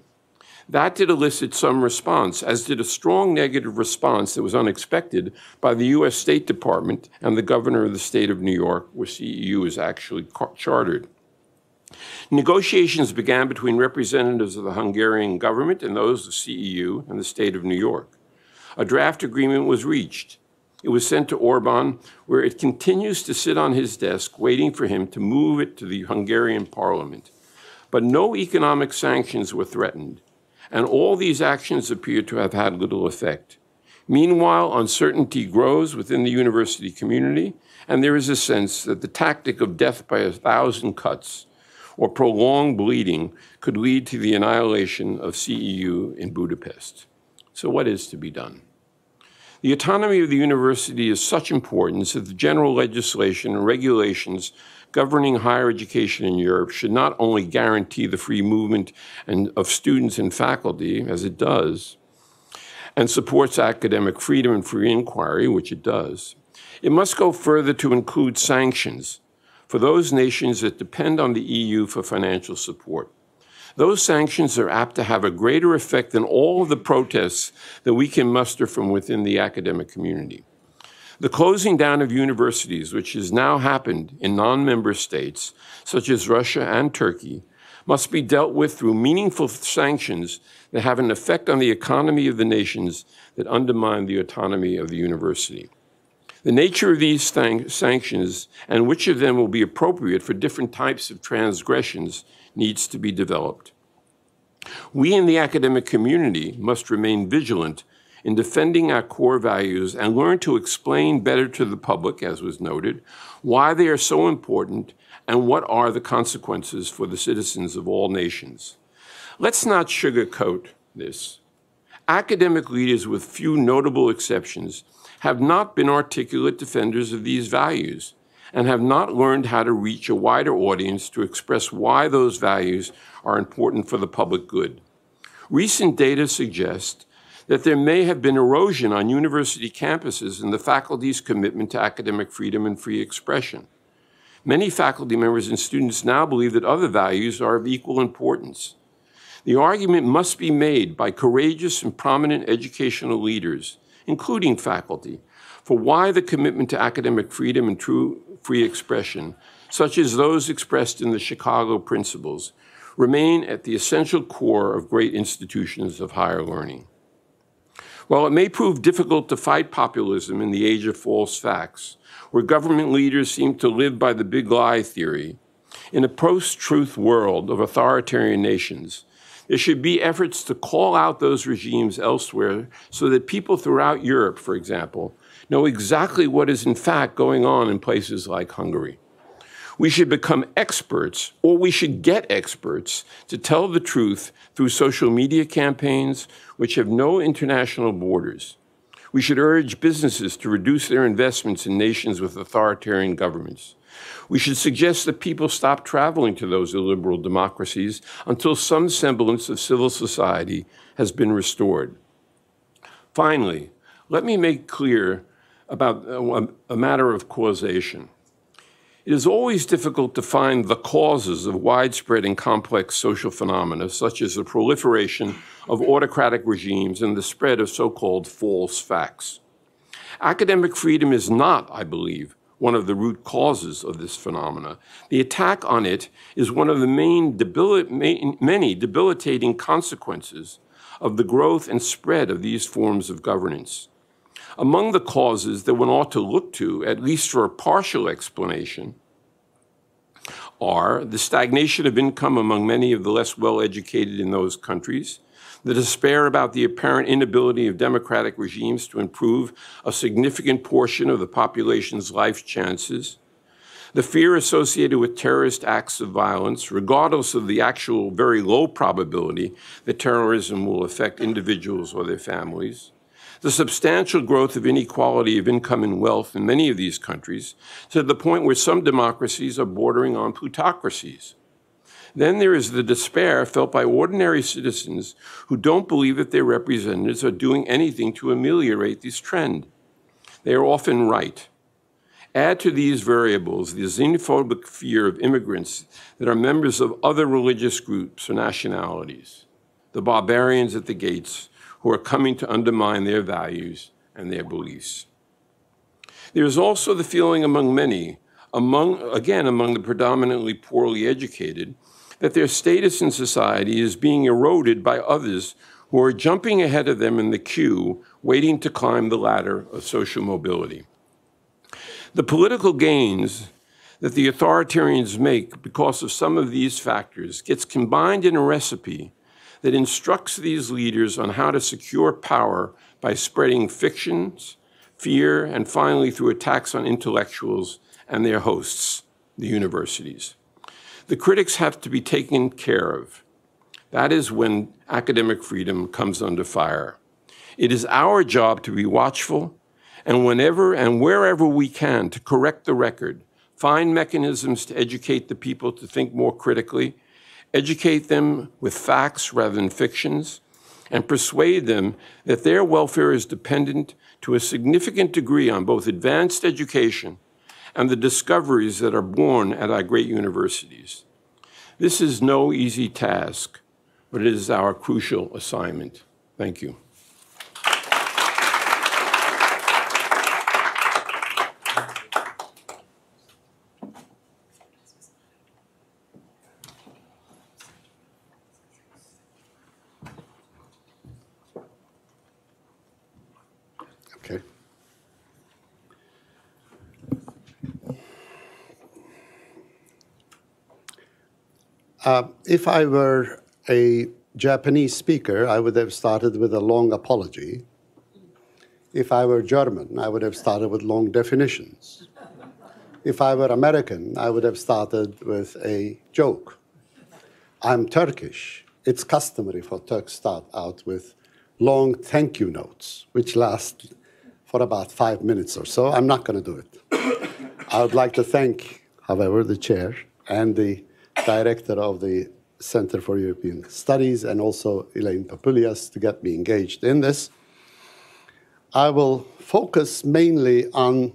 Speaker 5: That did elicit some response, as did a strong negative response that was unexpected by the US State Department and the governor of the state of New York, where CEU is actually chartered. Negotiations began between representatives of the Hungarian government and those of CEU and the state of New York. A draft agreement was reached. It was sent to Orban, where it continues to sit on his desk, waiting for him to move it to the Hungarian parliament. But no economic sanctions were threatened, and all these actions appear to have had little effect. Meanwhile, uncertainty grows within the university community, and there is a sense that the tactic of death by 1,000 cuts or prolonged bleeding could lead to the annihilation of CEU in Budapest. So what is to be done? The autonomy of the university is such importance that the general legislation and regulations governing higher education in Europe should not only guarantee the free movement of students and faculty, as it does, and supports academic freedom and free inquiry, which it does, it must go further to include sanctions for those nations that depend on the EU for financial support. Those sanctions are apt to have a greater effect than all of the protests that we can muster from within the academic community. The closing down of universities, which has now happened in non-member states, such as Russia and Turkey, must be dealt with through meaningful sanctions that have an effect on the economy of the nations that undermine the autonomy of the university. The nature of these sanctions and which of them will be appropriate for different types of transgressions needs to be developed. We in the academic community must remain vigilant in defending our core values and learn to explain better to the public, as was noted, why they are so important and what are the consequences for the citizens of all nations. Let's not sugarcoat this. Academic leaders, with few notable exceptions, have not been articulate defenders of these values and have not learned how to reach a wider audience to express why those values are important for the public good. Recent data suggest that there may have been erosion on university campuses in the faculty's commitment to academic freedom and free expression. Many faculty members and students now believe that other values are of equal importance. The argument must be made by courageous and prominent educational leaders, including faculty, for why the commitment to academic freedom and true free expression, such as those expressed in the Chicago Principles, remain at the essential core of great institutions of higher learning. While it may prove difficult to fight populism in the age of false facts, where government leaders seem to live by the big lie theory, in a post-truth world of authoritarian nations, there should be efforts to call out those regimes elsewhere so that people throughout Europe, for example, know exactly what is in fact going on in places like Hungary. We should become experts, or we should get experts, to tell the truth through social media campaigns which have no international borders. We should urge businesses to reduce their investments in nations with authoritarian governments. We should suggest that people stop traveling to those illiberal democracies until some semblance of civil society has been restored. Finally, let me make clear about a matter of causation. It is always difficult to find the causes of widespread and complex social phenomena, such as the proliferation of autocratic regimes and the spread of so-called false facts. Academic freedom is not, I believe, one of the root causes of this phenomena. The attack on it is one of the many debilitating consequences of the growth and spread of these forms of governance. Among the causes that one ought to look to, at least for a partial explanation, are the stagnation of income among many of the less well-educated in those countries, the despair about the apparent inability of democratic regimes to improve a significant portion of the population's life chances, the fear associated with terrorist acts of violence, regardless of the actual very low probability that terrorism will affect individuals or their families, the substantial growth of inequality of income and wealth in many of these countries, to the point where some democracies are bordering on plutocracies. Then there is the despair felt by ordinary citizens who don't believe that their representatives are doing anything to ameliorate this trend. They are often right. Add to these variables the xenophobic fear of immigrants that are members of other religious groups or nationalities, the barbarians at the gates who are coming to undermine their values and their beliefs. There is also the feeling among many, among the predominantly poorly educated, that their status in society is being eroded by others who are jumping ahead of them in the queue, waiting to climb the ladder of social mobility. The political gains that the authoritarians make because of some of these factors gets combined in a recipe that instructs these leaders on how to secure power by spreading fictions, fear, and finally through attacks on intellectuals and their hosts, the universities. The critics have to be taken care of. That is when academic freedom comes under fire. It is our job to be watchful and whenever and wherever we can to correct the record, find mechanisms to educate the people to think more critically, educate them with facts rather than fictions, and persuade them that their welfare is dependent to a significant degree on both advanced education and the discoveries that are born at our great universities. This is no easy task, but it is our crucial assignment. Thank you.
Speaker 6: Okay. If I were a Japanese speaker, I would have started with a long apology. If I were German, I would have started with long definitions. If I were American, I would have started with a joke. I'm Turkish. It's customary for Turks to start out with long thank you notes, which last for about 5 minutes or so. I'm not going to do it. I would like to thank, however, the chair and the director of the Center for European Studies and also Elaine Papoulias to get me engaged in this. I will focus mainly on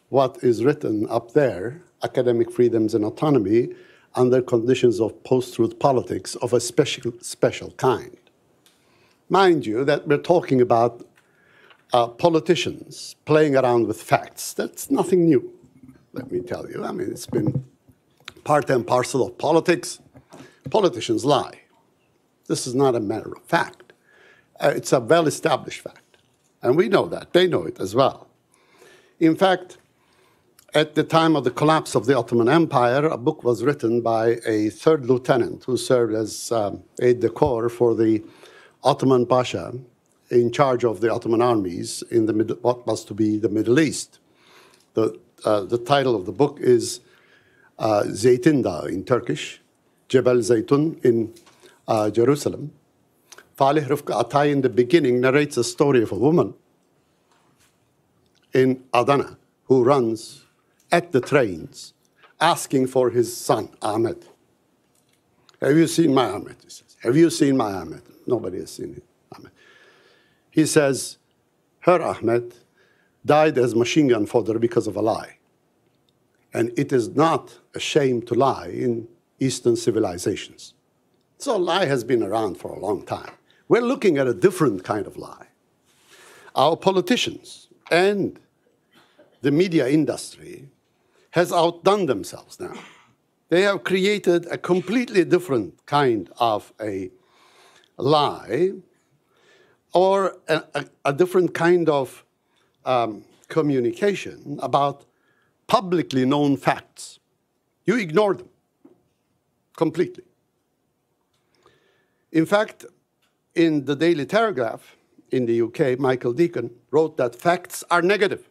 Speaker 6: what is written up there, academic freedoms and autonomy under conditions of post-truth politics of a special kind. Mind you that we're talking about politicians playing around with facts. That's nothing new, let me tell you. I mean, it's been part and parcel of politics. Politicians lie. This is not a matter of fact. It's a well-established fact. And we know that. They know it as well. In fact, at the time of the collapse of the Ottoman Empire, a book was written by a third lieutenant who served as aide-de-corps for the Ottoman Pasha in charge of the Ottoman armies in what was to be the Middle East. The title of the book is Zeytin Dağı in Turkish, Jebel Zeytun in Jerusalem. Falih Rıfkı Atay in the beginning narrates a story of a woman in Adana who runs at the trains asking for his son, Ahmed. Have you seen my Ahmed? He says. Have you seen my Ahmed? Nobody has seen it, Ahmed. He says, her Ahmed died as machine gun fodder because of a lie. And it is not a shame to lie in Eastern civilizations. So lie has been around for a long time. We're looking at a different kind of lie. Our politicians and the media industry has outdone themselves now. They have created a completely different kind of a lie or a different kind of communication about publicly known facts. You ignore them completely. In fact, in the Daily Telegraph in the UK, Michael Deacon wrote that facts are negative.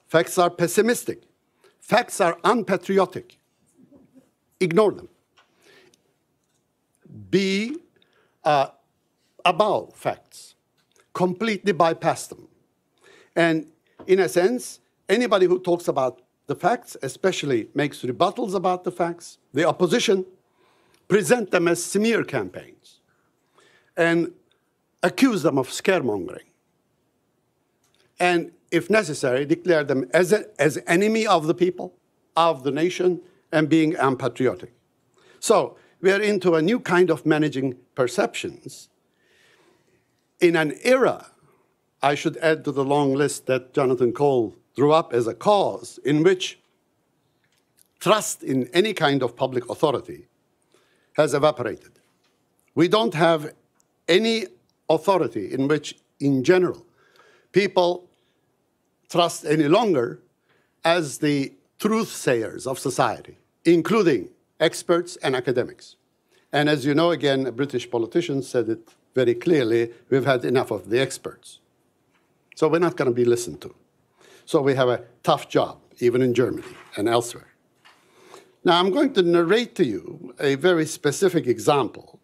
Speaker 6: Facts are pessimistic. Facts are unpatriotic. Ignore them. Be above facts. Completely bypass them. And in a sense, anybody who talks about the facts, especially makes rebuttals about the facts, the opposition, present them as smear campaigns and accuse them of scaremongering. And if necessary, declare them as enemy of the people, of the nation, and being unpatriotic. So we are into a new kind of managing perceptions in an era, I should add to the long list that Jonathan Cole drew up as a cause, in which trust in any kind of public authority has evaporated. We don't have any authority in which, in general, people trust any longer as the truth sayers of society, including experts and academics. And as you know, again, a British politician said it very clearly, we've had enough of the experts. So we're not going to be listened to. So we have a tough job, even in Germany and elsewhere. Now, I'm going to narrate to you a very specific example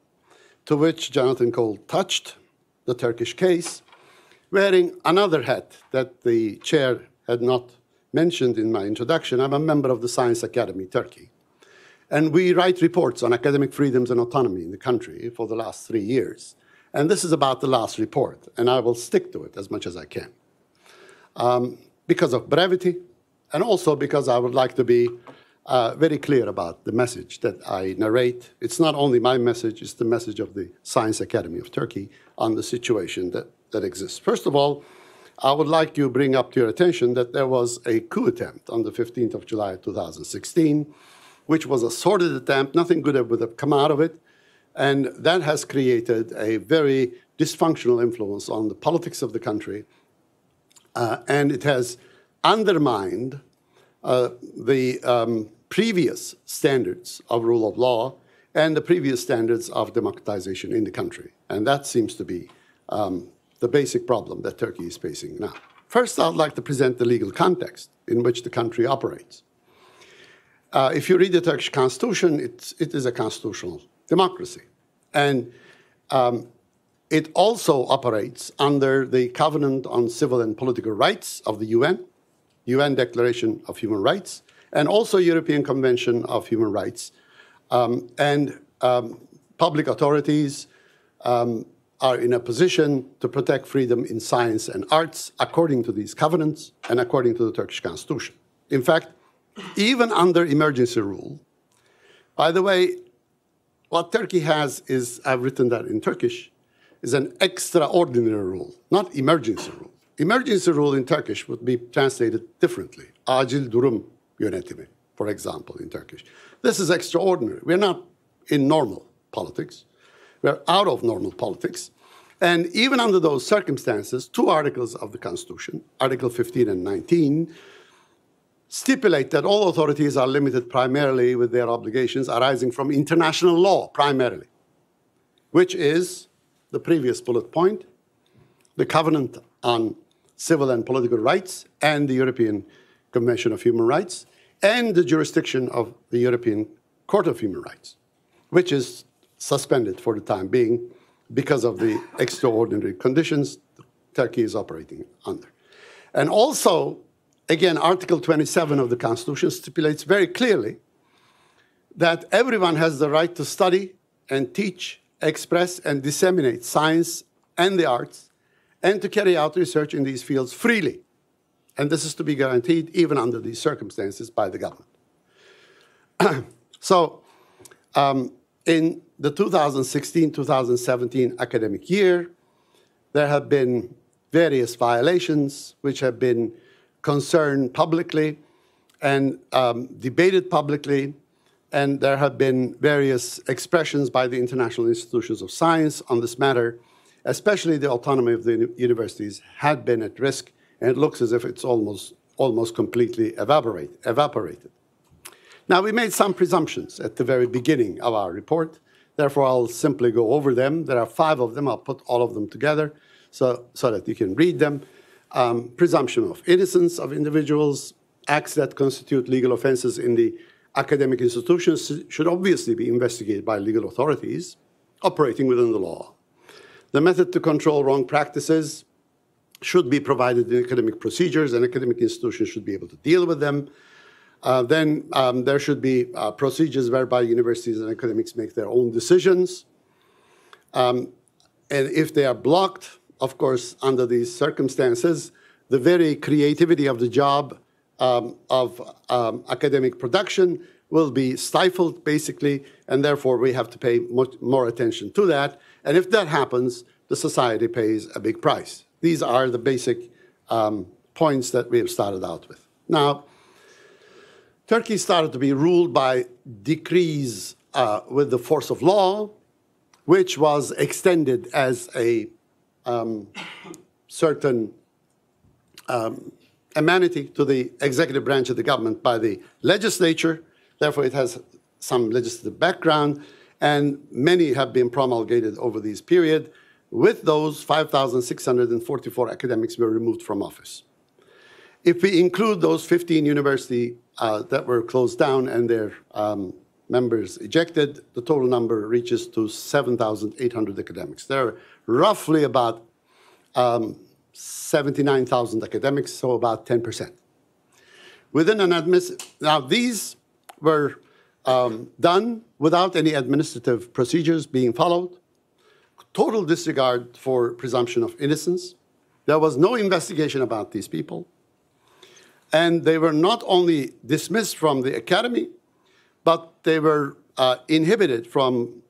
Speaker 6: to which Jonathan Cole touched, the Turkish case, wearing another hat that the chair had not mentioned in my introduction. I'm a member of the Science Academy, Turkey. And we write reports on academic freedoms and autonomy in the country for the last 3 years. And this is about the last report, and I will stick to it as much as I can. Because of brevity, and also because I would like to be very clear about the message that I narrate. It's not only my message, it's the message of the Science Academy of Turkey on the situation that exists. First of all, I would like to bring up to your attention that there was a coup attempt on the 15th of July 2016, which was a sordid attempt. Nothing good would have come out of it. And that has created a very dysfunctional influence on the politics of the country. And it has undermined the previous standards of rule of law and the previous standards of democratization in the country. And that seems to be the basic problem that Turkey is facing now. First, I'd like to present the legal context in which the country operates. If you read the Turkish constitution, it is a constitutional democracy. And it also operates under the Covenant on Civil and Political Rights of the UN Declaration of Human Rights, and also European Convention of Human Rights. Public authorities are in a position to protect freedom in science and arts according to these covenants and according to the Turkish constitution. In fact, even under emergency rule, by the way, what Turkey has is, I've written that in Turkish, is an extraordinary rule, not emergency rule. Emergency rule in Turkish would be translated differently. Acil durum yönetimi, for example, in Turkish. This is extraordinary. We're not in normal politics. We're out of normal politics. And even under those circumstances, two articles of the Constitution, Article 15 and 19, stipulate that all authorities are limited primarily with their obligations arising from international law, primarily, which is the previous bullet point, the Covenant on Civil and Political Rights and the European Convention of Human Rights, and the jurisdiction of the European Court of Human Rights, which is suspended for the time being because of the extraordinary conditions Turkey is operating under. And also, again, Article 27 of the Constitution stipulates very clearly that everyone has the right to study and teach, express, and disseminate science and the arts, and to carry out research in these fields freely. And this is to be guaranteed even under these circumstances by the government. So, in the 2016-2017 academic year, there have been various violations which have been concerned publicly and debated publicly, and there have been various expressions by the international institutions of science on this matter, especially the autonomy of the universities had been at risk, and it looks as if it's almost completely evaporated. Now, we made some presumptions at the very beginning of our report. Therefore, I'll simply go over them. There are 5 of them. I'll put all of them together so that you can read them. Presumption of innocence of individuals, acts that constitute legal offenses in the academic institutions should obviously be investigated by legal authorities operating within the law. The method to control wrong practices should be provided in academic procedures, and academic institutions should be able to deal with them. Then there should be procedures whereby universities and academics make their own decisions. And if they are blocked, of course, under these circumstances, the very creativity of the job of academic production will be stifled, basically, and therefore we have to pay much more attention to that. And if that happens, the society pays a big price. These are the basic points that we have started out with. Now, Turkey started to be ruled by decrees with the force of law, which was extended as a certain amenity to the executive branch of the government by the legislature. Therefore, it has some legislative background, and many have been promulgated over this period. With those, 5,644 academics were removed from office. If we include those 15 universities that were closed down and their members ejected, the total number reaches to 7,800 academics. There are roughly about 79,000 academics, so about 10%. Now, these were done without any administrative procedures being followed, total disregard for presumption of innocence. There was no investigation about these people. And they were not only dismissed from the academy, but they were inhibited from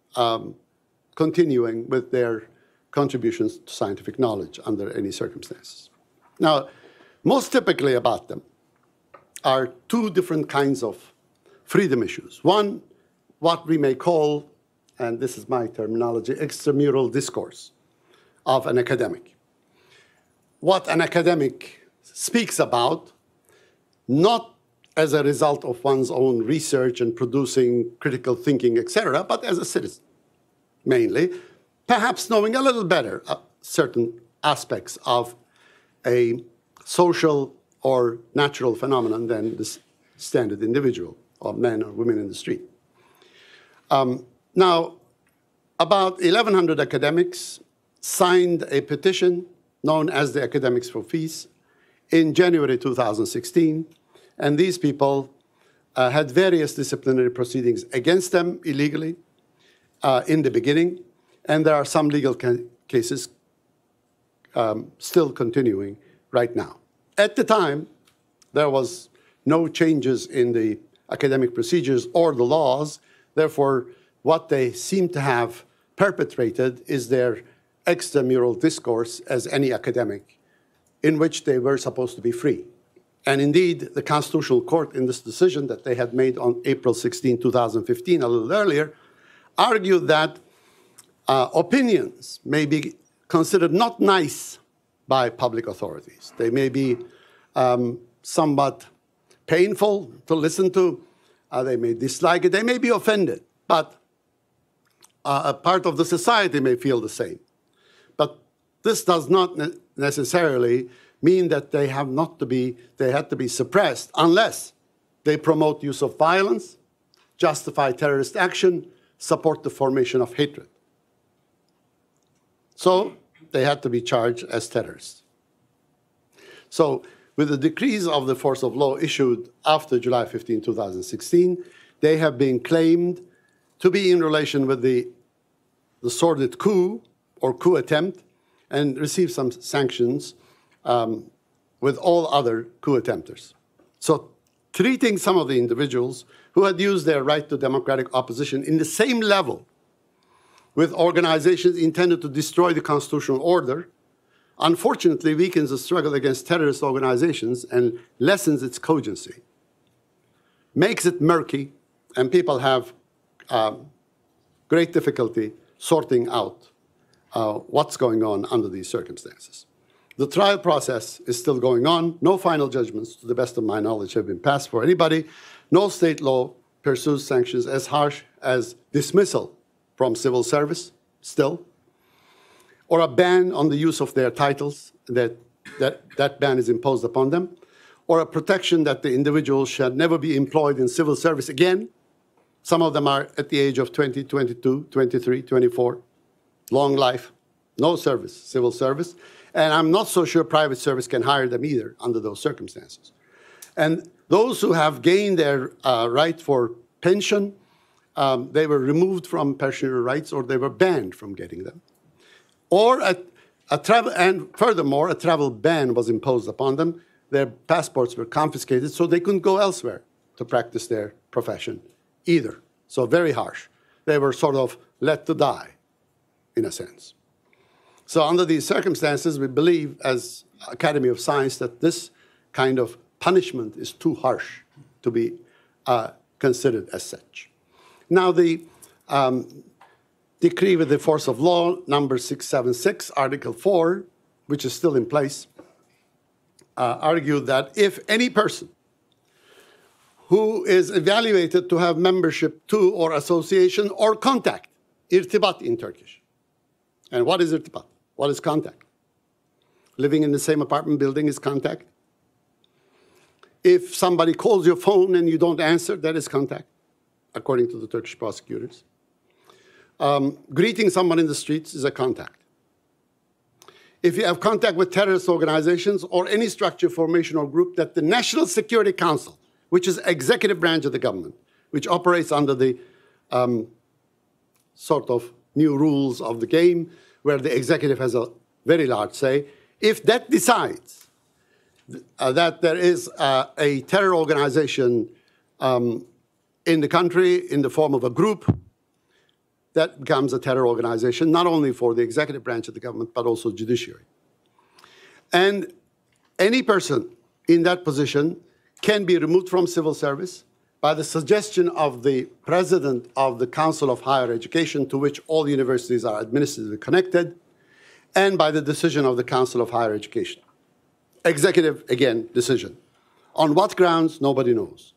Speaker 6: continuing with their contributions to scientific knowledge under any circumstances. Now, most typically about them are 2 different kinds of freedom issues. One, what we may call, and this is my terminology, extramural discourse of an academic. What an academic speaks about, not as a result of one's own research and producing critical thinking, etc., but as a citizen, mainly, perhaps knowing a little better certain aspects of a social or natural phenomenon than the standard individual or men or women in the street. Now, about 1,100 academics signed a petition known as the Academics for Peace in January 2016, and these people had various disciplinary proceedings against them illegally in the beginning, and there are some legal cases still continuing right now. At the time, there was no changes in the academic procedures or the laws. Therefore, what they seem to have perpetrated is their extramural discourse as any academic, in which they were supposed to be free. And indeed, the Constitutional Court, in this decision that they had made on April 16, 2015, a little earlier, argued that opinions may be considered not nice by public authorities. They may be somewhat painful to listen to. They may dislike it. They may be offended. But a part of the society may feel the same. But this does not necessarily mean that they had to be suppressed unless they promote use of violence, justify terrorist action, support the formation of hatred. So they had to be charged as terrorists. So with the decrees of the force of law issued after July 15, 2016, they have been claimed to be in relation with the sordid coup or coup attempt and received some sanctions with all other coup attempters. So treating some of the individuals who had used their right to democratic opposition in the same level with organizations intended to destroy the constitutional order, unfortunately weakens the struggle against terrorist organizations and lessens its cogency, makes it murky, and people have great difficulty sorting out what's going on under these circumstances. The trial process is still going on. No final judgments, to the best of my knowledge, have been passed for anybody. No state law pursues sanctions as harsh as dismissal from civil service, still, or a ban on the use of their titles, that ban is imposed upon them, or a protection that the individual shall never be employed in civil service again. Some of them are at the age of 20, 22, 23, 24, long life, no service, civil service. And I'm not so sure private service can hire them either under those circumstances. And those who have gained their right for pension, they were removed from pensionary rights or they were banned from getting them. Or and furthermore, a travel ban was imposed upon them. Their passports were confiscated so they couldn't go elsewhere to practice their profession either. So very harsh. They were sort of let to die, in a sense. So under these circumstances, we believe as Academy of Science that this kind of punishment is too harsh to be considered as such. Now the decree with the force of law, number 676, Article 4, which is still in place, argued that if any person who is evaluated to have membership to or association or contact, irtibat in Turkish. And what is irtibat? What is contact? Living in the same apartment building is contact. If somebody calls your phone and you don't answer, that is contact, according to the Turkish prosecutors. Greeting someone in the streets is a contact. If you have contact with terrorist organizations or any structure, formation, or group that the National Security Council, which is executive branch of the government, which operates under the sort of new rules of the game, where the executive has a very large say, if that decides that there is a terror organization in the country in the form of a group, that becomes a terror organization, not only for the executive branch of the government, but also judiciary. And any person in that position can be removed from civil service by the suggestion of the president of the Council of Higher Education, to which all universities are administratively connected, and by the decision of the Council of Higher Education. Executive, again, decision On what grounds, nobody knows.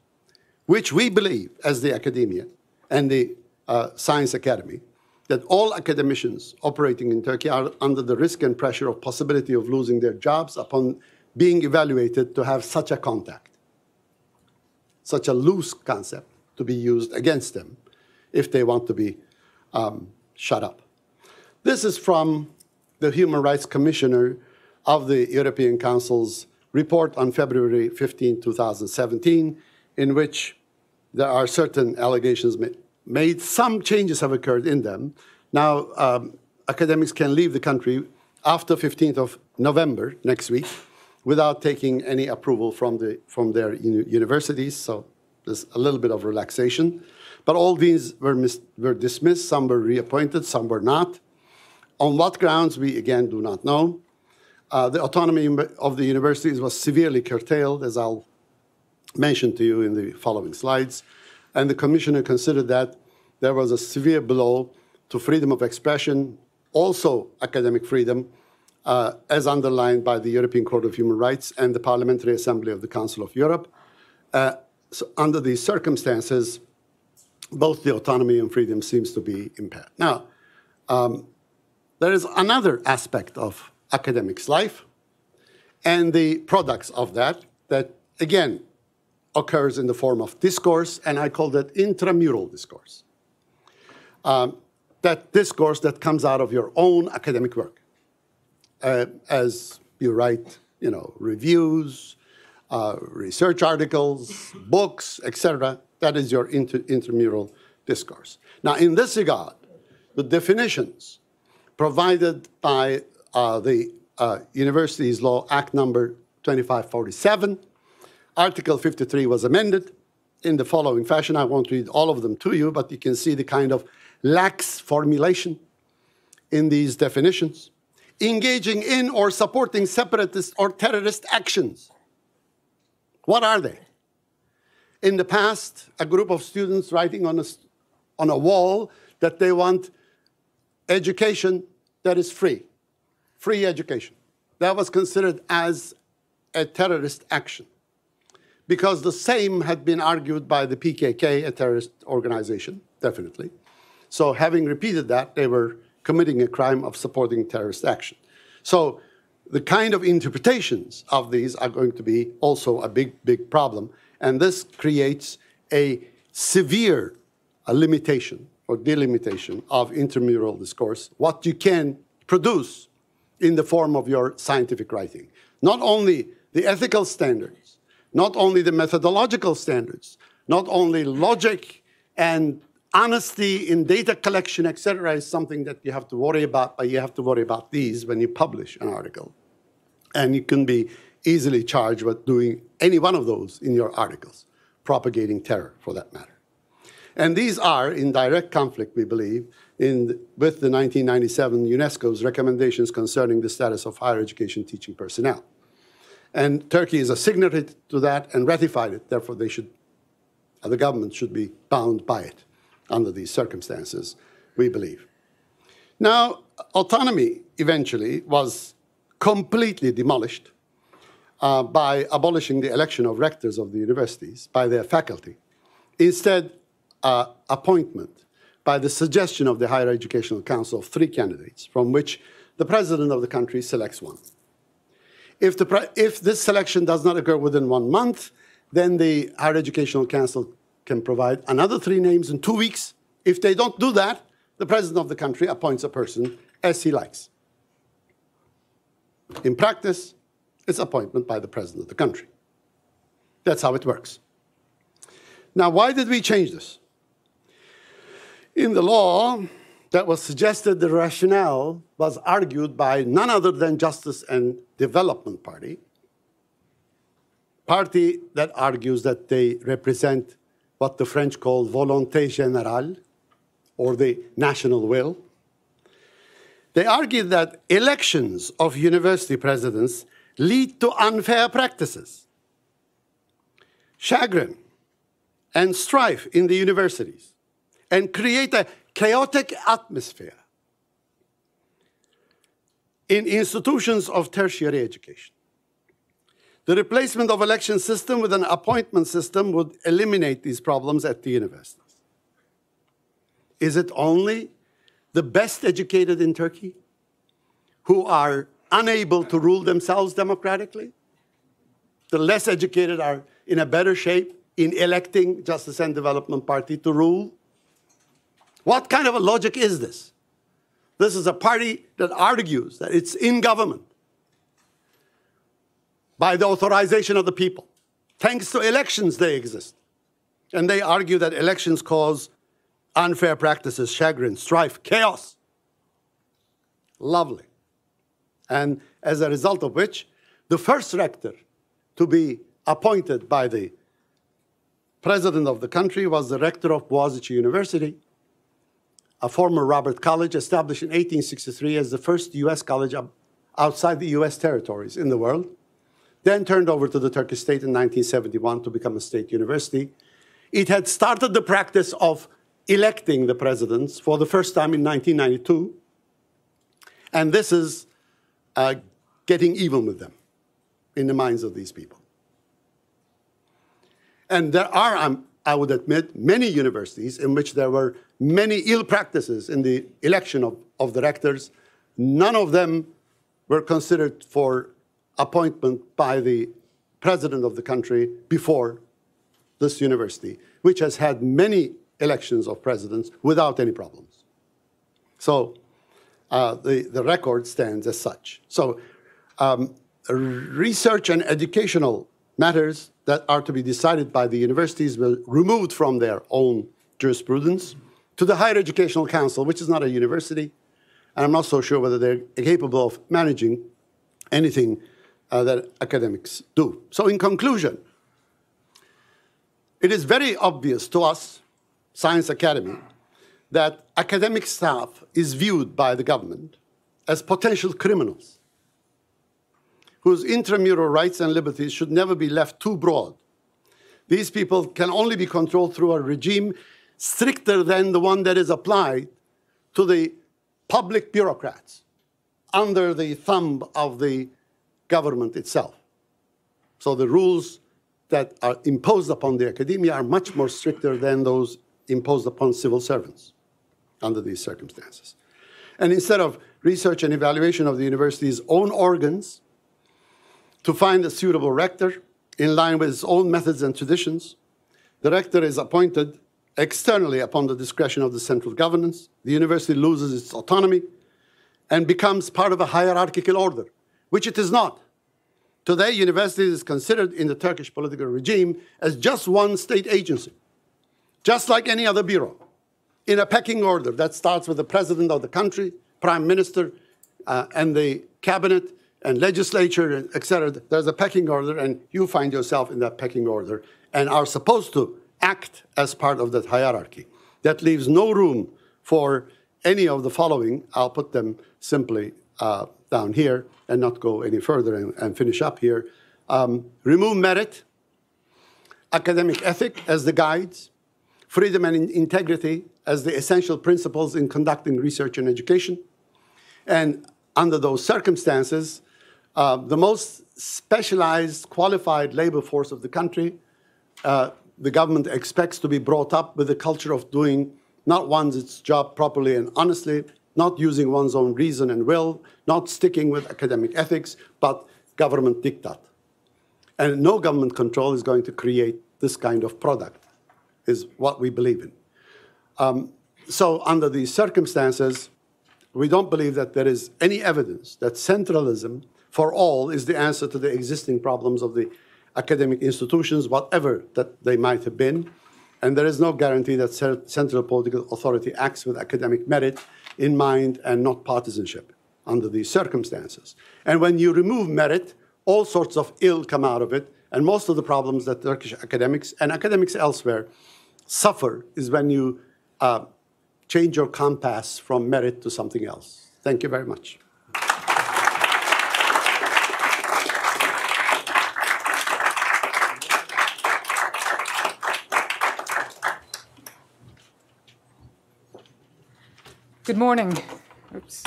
Speaker 6: Which we believe, as the academia and the Science Academy, that all academicians operating in Turkey are under the risk and pressure of possibility of losing their jobs upon being evaluated to have such a contact, such a loose concept to be used against them if they want to be shut up. This is from the Human Rights Commissioner of the European Council's report on February 15, 2017, in which there are certain allegations made. Some changes have occurred in them. Now, academics can leave the country after 15th of November next week without taking any approval from their universities. So there's a little bit of relaxation. But all these were dismissed. Some were reappointed, some were not. On what grounds, we again do not know. The autonomy of the universities was severely curtailed, as I'll mention to you in the following slides. And the commissioner considered that there was a severe blow to freedom of expression, also academic freedom, as underlined by the European Court of Human Rights and the Parliamentary Assembly of the Council of Europe. So under these circumstances, both the autonomy and freedom seems to be impaired. Now, there is another aspect of academics' life and the products of that, again, occurs in the form of discourse, and I call that intramural discourse. That discourse that comes out of your own academic work. As you write, reviews, research articles, books, etc., that is your intramural discourse. Now, in this regard, the definitions provided by the Universities Law Act number 2547, Article 53 was amended in the following fashion. I won't read all of them to you, but you can see the kind of lax formulation in these definitions. Engaging in or supporting separatist or terrorist actions. What are they? In the past, a group of students writing on a wall that they want education that is free education. That was considered as a terrorist action because the same had been argued by the PKK, a terrorist organization, definitely. So having repeated that, they were committing a crime of supporting terrorist action. So the kind of interpretations of these are going to be also a big problem. And this creates a severe limitation or delimitation of intramural discourse, what you can produce in the form of your scientific writing. Not only the ethical standards, not only the methodological standards, not only logic and honesty in data collection, etc., is something that you have to worry about, but you have to worry about these when you publish an article. And you can be easily charged with doing any one of those in your articles, propagating terror for that matter. And these are in direct conflict, we believe, with the 1997 UNESCO's recommendations concerning the status of higher education teaching personnel. And Turkey is a signatory to that and ratified it, therefore the government should be bound by it under these circumstances, we believe. Now, autonomy eventually was completely demolished by abolishing the election of rectors of the universities by their faculty. Instead, appointment by the suggestion of the Higher Educational Council of 3 candidates, from which the president of the country selects one. If this selection does not occur within 1 month, then the Higher Educational Council can provide another 3 names in 2 weeks. If they don't do that, the president of the country appoints a person as he likes. In practice, it's appointment by the president of the country. That's how it works. Now, why did we change this? In the law that was suggested, the rationale was argued by none other than Justice and Development Party that argues that they represent what the French call volonté générale, or the national will. They argued that elections of university presidents lead to unfair practices, chagrin, and strife in the universities, and create a chaotic atmosphere in institutions of tertiary education. The replacement of election system with an appointment system would eliminate these problems at the universities. Is it only the best educated in Turkey who are unable to rule themselves democratically? The less educated are in a better shape in electing Justice and Development Party to rule? What kind of a logic is this? This is a party that argues that it's in government by the authorization of the people. Thanks to elections, they exist. And they argue that elections cause unfair practices, chagrin, strife, chaos. Lovely. And as a result of which, the first rector to be appointed by the president of the country was the rector of Boğaziçi University, a former Robert College established in 1863 as the first US college outside the US territories in the world, then turned over to the Turkish state in 1971 to become a state university. It had started the practice of electing the presidents for the first time in 1992, and this is getting even with them in the minds of these people. And there are, I would admit, many universities in which there were many ill practices in the election of the rectors. None of them were considered for appointment by the president of the country before this university, which has had many elections of presidents without any problems. So the record stands as such. So research and educational matters that are to be decided by the universities were removed from their own jurisprudence to the Higher Educational Council, which is not a university, and I'm not so sure whether they're capable of managing anything that academics do. So in conclusion, it is very obvious to us, Science Academy, that academic staff is viewed by the government as potential criminals whose intramural rights and liberties should never be left too broad. These people can only be controlled through a regime stricter than the one that is applied to the public bureaucrats under the thumb of the government itself. So the rules that are imposed upon the academia are much more stricter than those imposed upon civil servants under these circumstances. And instead of research and evaluation of the university's own organs to find a suitable rector in line with its own methods and traditions, the rector is appointed externally upon the discretion of the central governance. The university loses its autonomy and becomes part of a hierarchical order, which it is not. Today, university is considered in the Turkish political regime as just one state agency, just like any other bureau, in a pecking order that starts with the president of the country, prime minister, and the cabinet, and legislature, etc. There's a pecking order, and you find yourself in that pecking order and are supposed to act as part of that hierarchy. That leaves no room for any of the following. I'll put them simply down here and not go any further and finish up here. Remove merit, academic ethic as the guides, freedom and integrity as the essential principles in conducting research and education. And under those circumstances, the most specialized, qualified labor force of the country, the government expects to be brought up with a culture of doing not one's job properly and honestly, not using one's own reason and will, not sticking with academic ethics, but government diktat. And no government control is going to create this kind of product, is what we believe in. So under these circumstances, we don't believe that there is any evidence that centralism for all is the answer to the existing problems of the academic institutions, whatever that they might have been. And there is no guarantee that central political authority acts with academic merit in mind and not partisanship under these circumstances. And when you remove merit, all sorts of ill come out of it. And most of the problems that Turkish academics and academics elsewhere suffer is when you change your compass from merit to something else. Thank you very much.
Speaker 7: Good morning. Oops.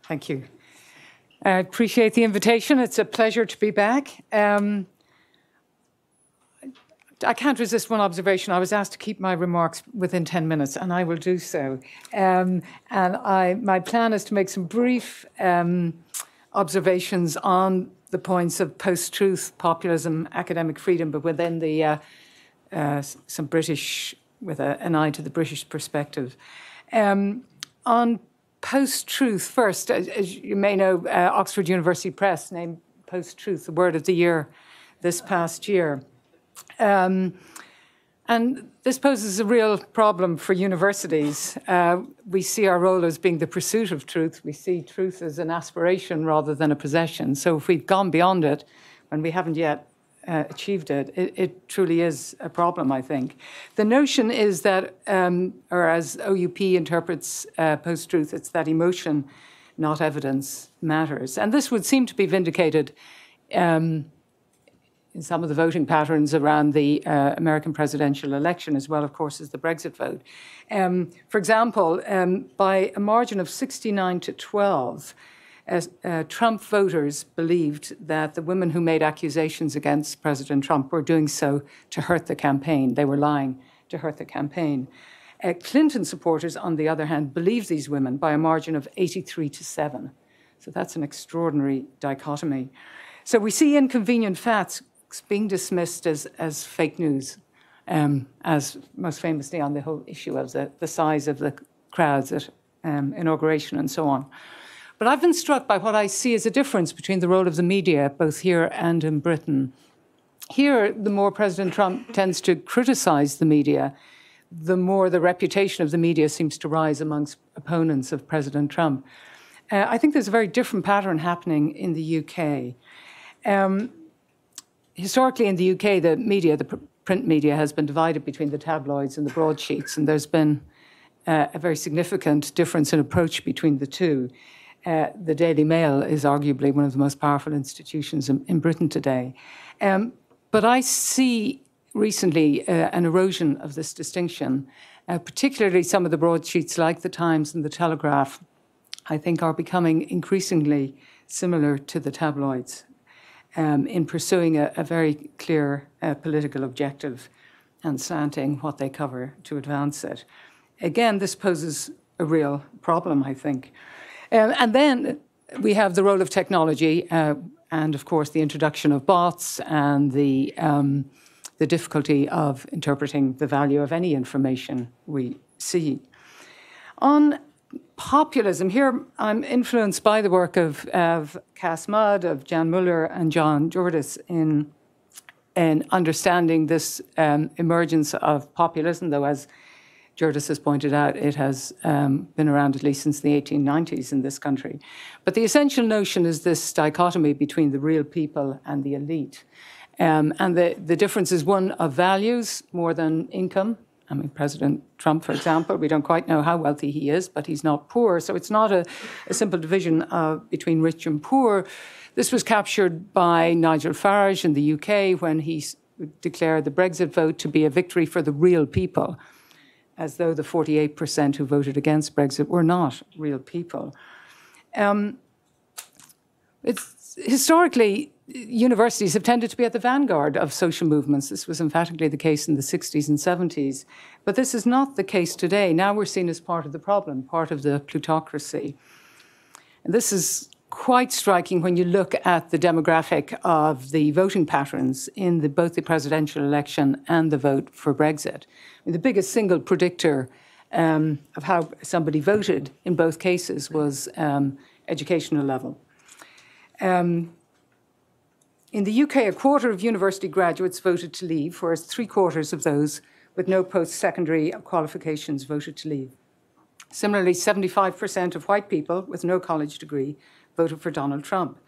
Speaker 7: Thank you. I appreciate the invitation. It's a pleasure to be back. I can't resist one observation. I was asked to keep my remarks within 10 minutes, and I will do so. My plan is to make some brief observations on the points of post-truth, populism, academic freedom, but within the some British, with an eye to the British perspective. On post-truth, first, as you may know, Oxford University Press named post-truth the word of the year this past year. And this poses a real problem for universities. We see our role as being the pursuit of truth. We see truth as an aspiration rather than a possession. So if we've gone beyond it, when we haven't yet achieved it, it truly is a problem, I think. The notion is that, or as OUP interprets post-truth, it's that emotion, not evidence, matters. And this would seem to be vindicated in some of the voting patterns around the American presidential election, as well, of course, as the Brexit vote. For example, by a margin of 69 to 12, Trump voters believed that the women who made accusations against President Trump were doing so to hurt the campaign. They were lying to hurt the campaign. Clinton supporters, on the other hand, believed these women by a margin of 83 to 7. So that's an extraordinary dichotomy. So we see inconvenient facts being dismissed as fake news, as most famously on the whole issue of the size of the crowds at inauguration and so on. But I've been struck by what I see as a difference between the role of the media, both here and in Britain. Here, the more President Trump tends to criticize the media, the more the reputation of the media seems to rise amongst opponents of President Trump. I think there's a very different pattern happening in the UK. Historically in the UK, the media, the print media, has been divided between the tabloids and the broadsheets, and there's been a very significant difference in approach between the two. The Daily Mail is arguably one of the most powerful institutions in Britain today. But I see recently an erosion of this distinction, particularly some of the broadsheets like the Times and the Telegraph, I think are becoming increasingly similar to the tabloids in pursuing a very clear political objective and slanting what they cover to advance it. Again, this poses a real problem, I think. And then we have the role of technology and, of course, the introduction of bots and the difficulty of interpreting the value of any information we see. On populism, here I'm influenced by the work of Cass Mudd, of Jan Muller and John Jordis in understanding this emergence of populism, though as Jordis has pointed out, it has been around at least since the 1890s in this country. But the essential notion is this dichotomy between the real people and the elite. And the difference is one of values more than income. I mean, President Trump, for example, we don't quite know how wealthy he is, but he's not poor. So it's not a simple division between rich and poor. This was captured by Nigel Farage in the UK when he declared the Brexit vote to be a victory for the real people, as though the 48% who voted against Brexit were not real people. Historically, universities have tended to be at the vanguard of social movements. This was emphatically the case in the 60s and 70s. But this is not the case today. Now we're seen as part of the problem, part of the plutocracy. And this is quite striking when you look at the demographic of the voting patterns in both the presidential election and the vote for Brexit. I mean, the biggest single predictor of how somebody voted in both cases was educational level. In the UK, a quarter of university graduates voted to leave, whereas 3/4 of those with no post-secondary qualifications voted to leave. Similarly, 75% of white people with no college degree voted for Donald Trump.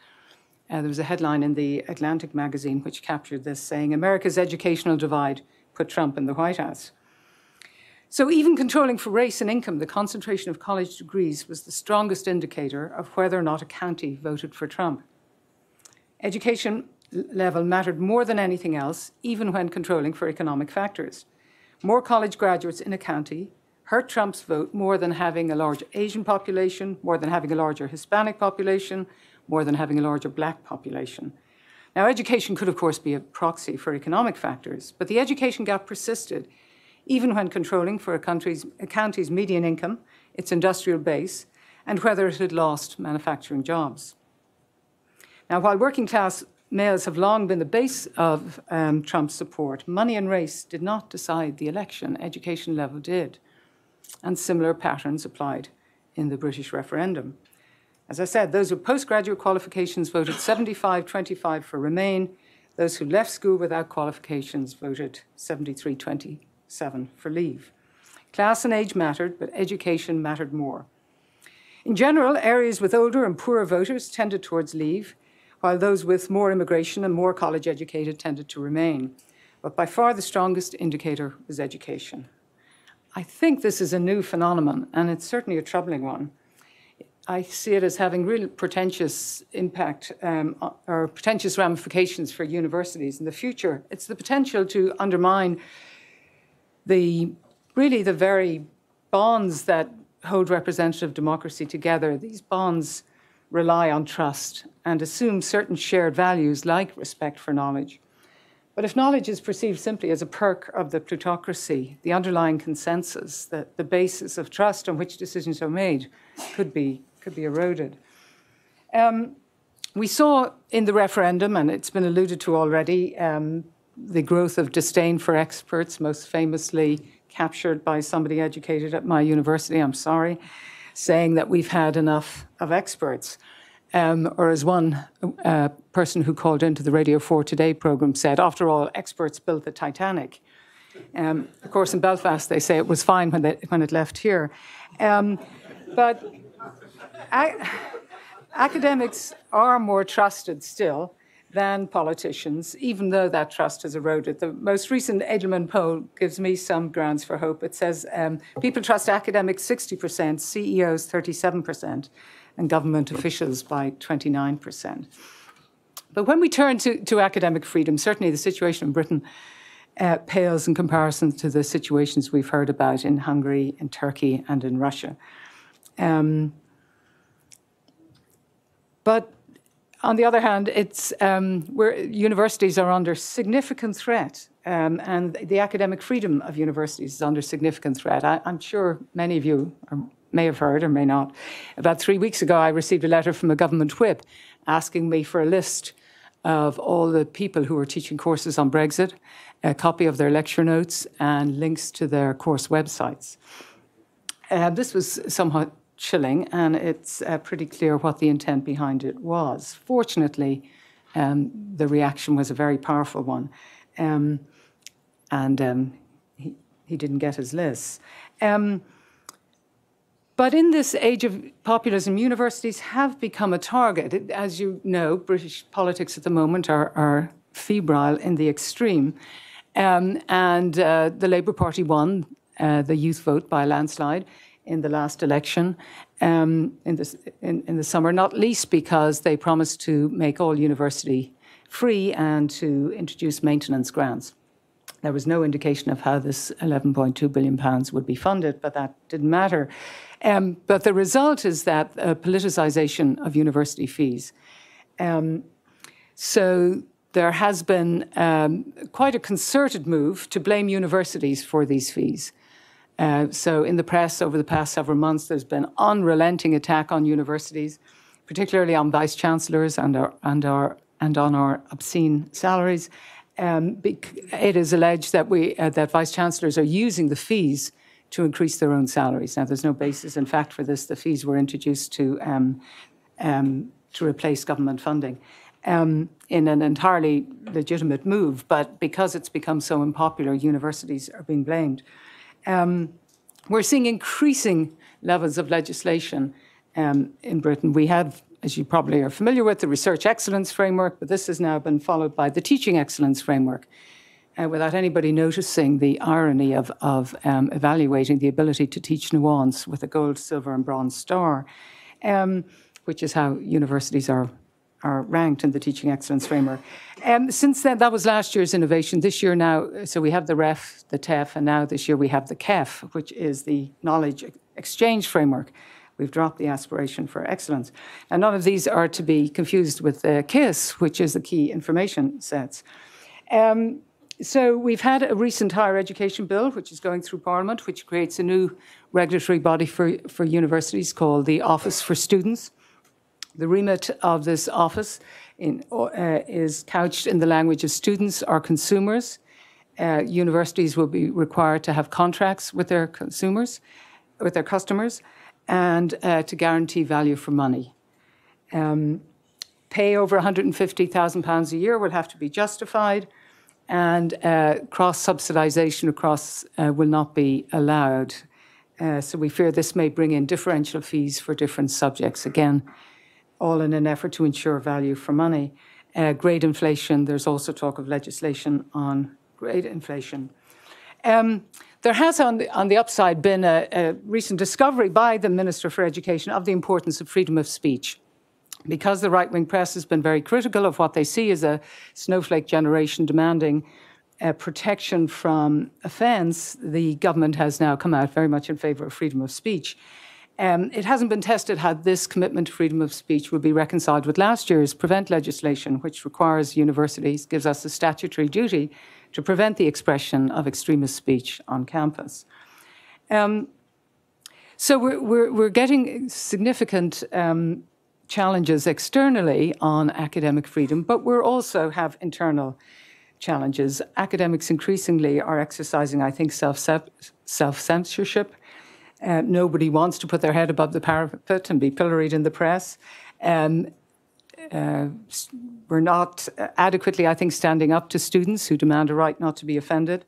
Speaker 7: There was a headline in the Atlantic magazine which captured this, saying, "America's educational divide put Trump in the White House." So even controlling for race and income, the concentration of college degrees was the strongest indicator of whether or not a county voted for Trump. Education level mattered more than anything else, even when controlling for economic factors. More college graduates in a county hurt Trump's vote more than having a large Asian population, more than having a larger Hispanic population, more than having a larger black population. Now, education could, of course, be a proxy for economic factors, but the education gap persisted, even when controlling for a county's median income, its industrial base, and whether it had lost manufacturing jobs. Now, while working-class males have long been the base of Trump's support, money and race did not decide the election. Education level did. And similar patterns applied in the British referendum. As I said, those with postgraduate qualifications voted 75-25 for Remain. Those who left school without qualifications voted 73-27 for Leave. Class and age mattered, but education mattered more. In general, areas with older and poorer voters tended towards Leave, while those with more immigration and more college-educated tended to Remain. But by far the strongest indicator was education. I think this is a new phenomenon, and it's certainly a troubling one. I see it as having real portentous impact or portentous ramifications for universities in the future. It's the potential to undermine the very bonds that hold representative democracy together. These bonds rely on trust and assume certain shared values like respect for knowledge. But if knowledge is perceived simply as a perk of the plutocracy, the underlying consensus, that the basis of trust on which decisions are made could be eroded. We saw in the referendum, and it's been alluded to already, the growth of disdain for experts, most famously captured by somebody educated at my university, I'm sorry, saying that we've had enough of experts. Or as one person who called into the Radio 4 Today program said, after all, experts built the Titanic. Of course, in Belfast, they say it was fine when it left here. But academics are more trusted still than politicians, even though that trust has eroded. The most recent Edelman poll gives me some grounds for hope. It says people trust academics 60%, CEOs 37%, and government officials by 29%. But when we turn to academic freedom, certainly the situation in Britain pales in comparison to the situations we've heard about in Hungary, in Turkey, and in Russia. But on the other hand, universities are under significant threat, and the academic freedom of universities is under significant threat. I'm sure many of you may have heard or may not. About 3 weeks ago, I received a letter from a government whip asking me for a list of all the people who were teaching courses on Brexit, a copy of their lecture notes, and links to their course websites. This was somewhat chilling, and it's pretty clear what the intent behind it was. Fortunately, the reaction was a very powerful one, and he didn't get his lists. But in this age of populism, universities have become a target. As you know, British politics at the moment are febrile in the extreme. And the Labour Party won the youth vote by a landslide in the last election in the summer, not least because they promised to make all university free and to introduce maintenance grants. There was no indication of how this £11.2 billion would be funded, but that didn't matter. But the result is that politicisation of university fees. So there has been quite a concerted move to blame universities for these fees. So in the press over the past several months, there's been unrelenting attack on universities, particularly on vice-chancellors and on our obscene salaries. It is alleged that that vice-chancellors are using the fees to increase their own salaries. Now, there's no basis, in fact, for this. The fees were introduced to replace government funding in an entirely legitimate move. But because it's become so unpopular, universities are being blamed. We're seeing increasing levels of legislation in Britain. We have, as you probably are familiar with, the Research Excellence Framework, but this has now been followed by the Teaching Excellence Framework, without anybody noticing the irony of evaluating the ability to teach nuance with a gold, silver and bronze star, which is how universities are ranked in the Teaching Excellence Framework. Since then, that was last year's innovation. This year now, so we have the REF, the TEF, and now this year we have the KEF, which is the Knowledge Exchange Framework, We've dropped the aspiration for excellence. And none of these are to be confused with the KISS, which is the key information sets. So we've had a recent higher education bill, which is going through Parliament, which creates a new regulatory body for universities called the Office for Students. The remit of this office is couched in the language of students or consumers. Universities will be required to have contracts with their consumers, with their customers, and to guarantee value for money. Pay over £150,000 a year will have to be justified, and cross-subsidisation across will not be allowed. So we fear this may bring in differential fees for different subjects. Again, all in an effort to ensure value for money. Grade inflation, there's also talk of legislation on grade inflation. There has, on the upside, been a recent discovery by the Minister for Education of the importance of freedom of speech. Because the right-wing press has been very critical of what they see as a snowflake generation demanding protection from offence, the government has now come out very much in favour of freedom of speech. It hasn't been tested how this commitment to freedom of speech will be reconciled with last year's Prevent legislation, which requires universities, gives us a statutory duty to prevent the expression of extremist speech on campus. So we're getting significant challenges externally on academic freedom, but we also have internal challenges. Academics increasingly are exercising, I think, self-censorship. Nobody wants to put their head above the parapet and be pilloried in the press. We're not adequately, I think, standing up to students who demand a right not to be offended.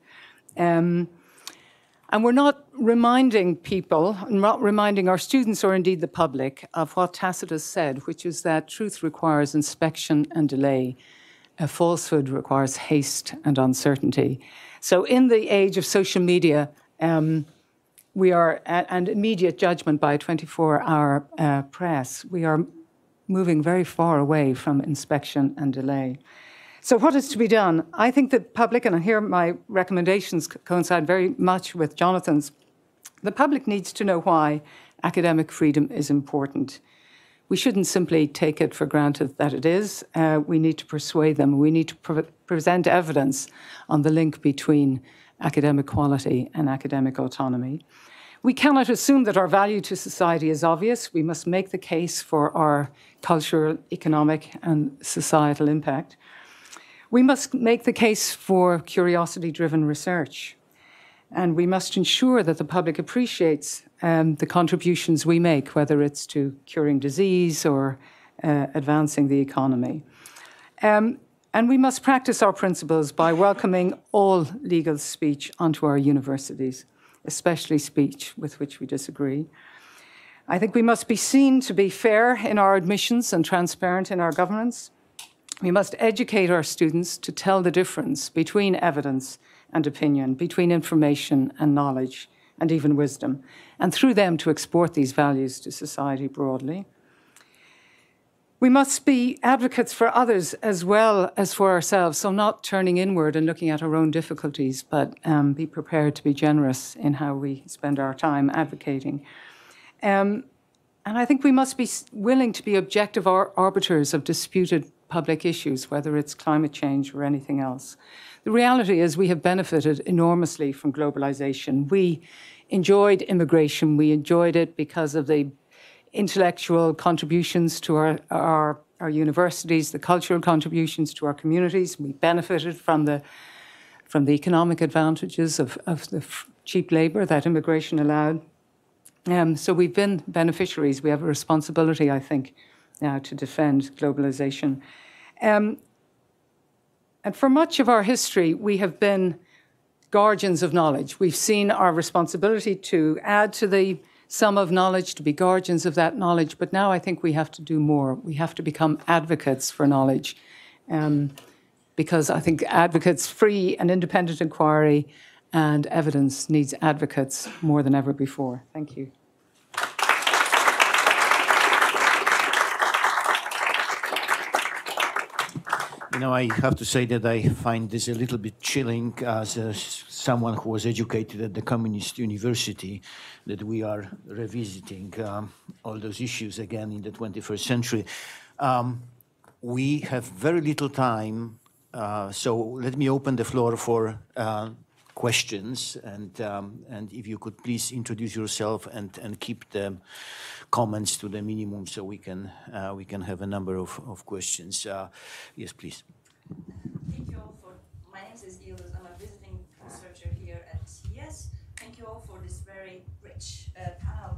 Speaker 7: And we're not reminding people, not reminding our students or indeed the public of what Tacitus said, which is that truth requires inspection and delay. A falsehood requires haste and uncertainty. So in the age of social media, we are, and immediate judgment by a 24-hour press, we are moving very far away from inspection and delay. So what is to be done? I think the public, and here my recommendations coincide very much with Jonathan's, the public needs to know why academic freedom is important. We shouldn't simply take it for granted that it is. We need to persuade them. We need to present evidence on the link between academic quality and academic autonomy. We cannot assume that our value to society is obvious. We must make the case for our cultural, economic, and societal impact. We must make the case for curiosity-driven research. And we must ensure that the public appreciates the contributions we make, whether it's to curing disease or advancing the economy. And we must practice our principles by welcoming all legal speech onto our universities, especially speech with which we disagree. I think we must be seen to be fair in our admissions and transparent in our governance. We must educate our students to tell the difference between evidence and opinion, between information and knowledge, and even wisdom, and through them to export these values to society broadly. We must be advocates for others as well as for ourselves, so not turning inward and looking at our own difficulties, but be prepared to be generous in how we spend our time advocating. And I think we must be willing to be objective arbiters of disputed public issues, whether it's climate change or anything else. The reality is we have benefited enormously from globalization. We enjoyed immigration. We enjoyed it because of the intellectual contributions to our universities, the cultural contributions to our communities. We benefited from the economic advantages of the cheap labor that immigration allowed. So we've been beneficiaries. We have a responsibility, I think, now to defend globalization. And for much of our history, we have been guardians of knowledge. We've seen our responsibility to add to the sum of knowledge, to be guardians of that knowledge, but now I think we have to do more. We have to become advocates for knowledge, because I think advocates, free and independent inquiry and evidence needs advocates more than ever before. Thank you.
Speaker 1: You know, I have to say that I find this a little bit chilling as someone who was educated at the Communist University, that we are revisiting all those issues again in the 21st century. We have very little time, so let me open the floor for questions, and if you could please introduce yourself and keep the comments to the minimum, so we can have a number of questions. Yes, please.
Speaker 8: Thank you all for. My name is Ilus. I'm a visiting researcher here at CES. Thank you all for this very rich panel.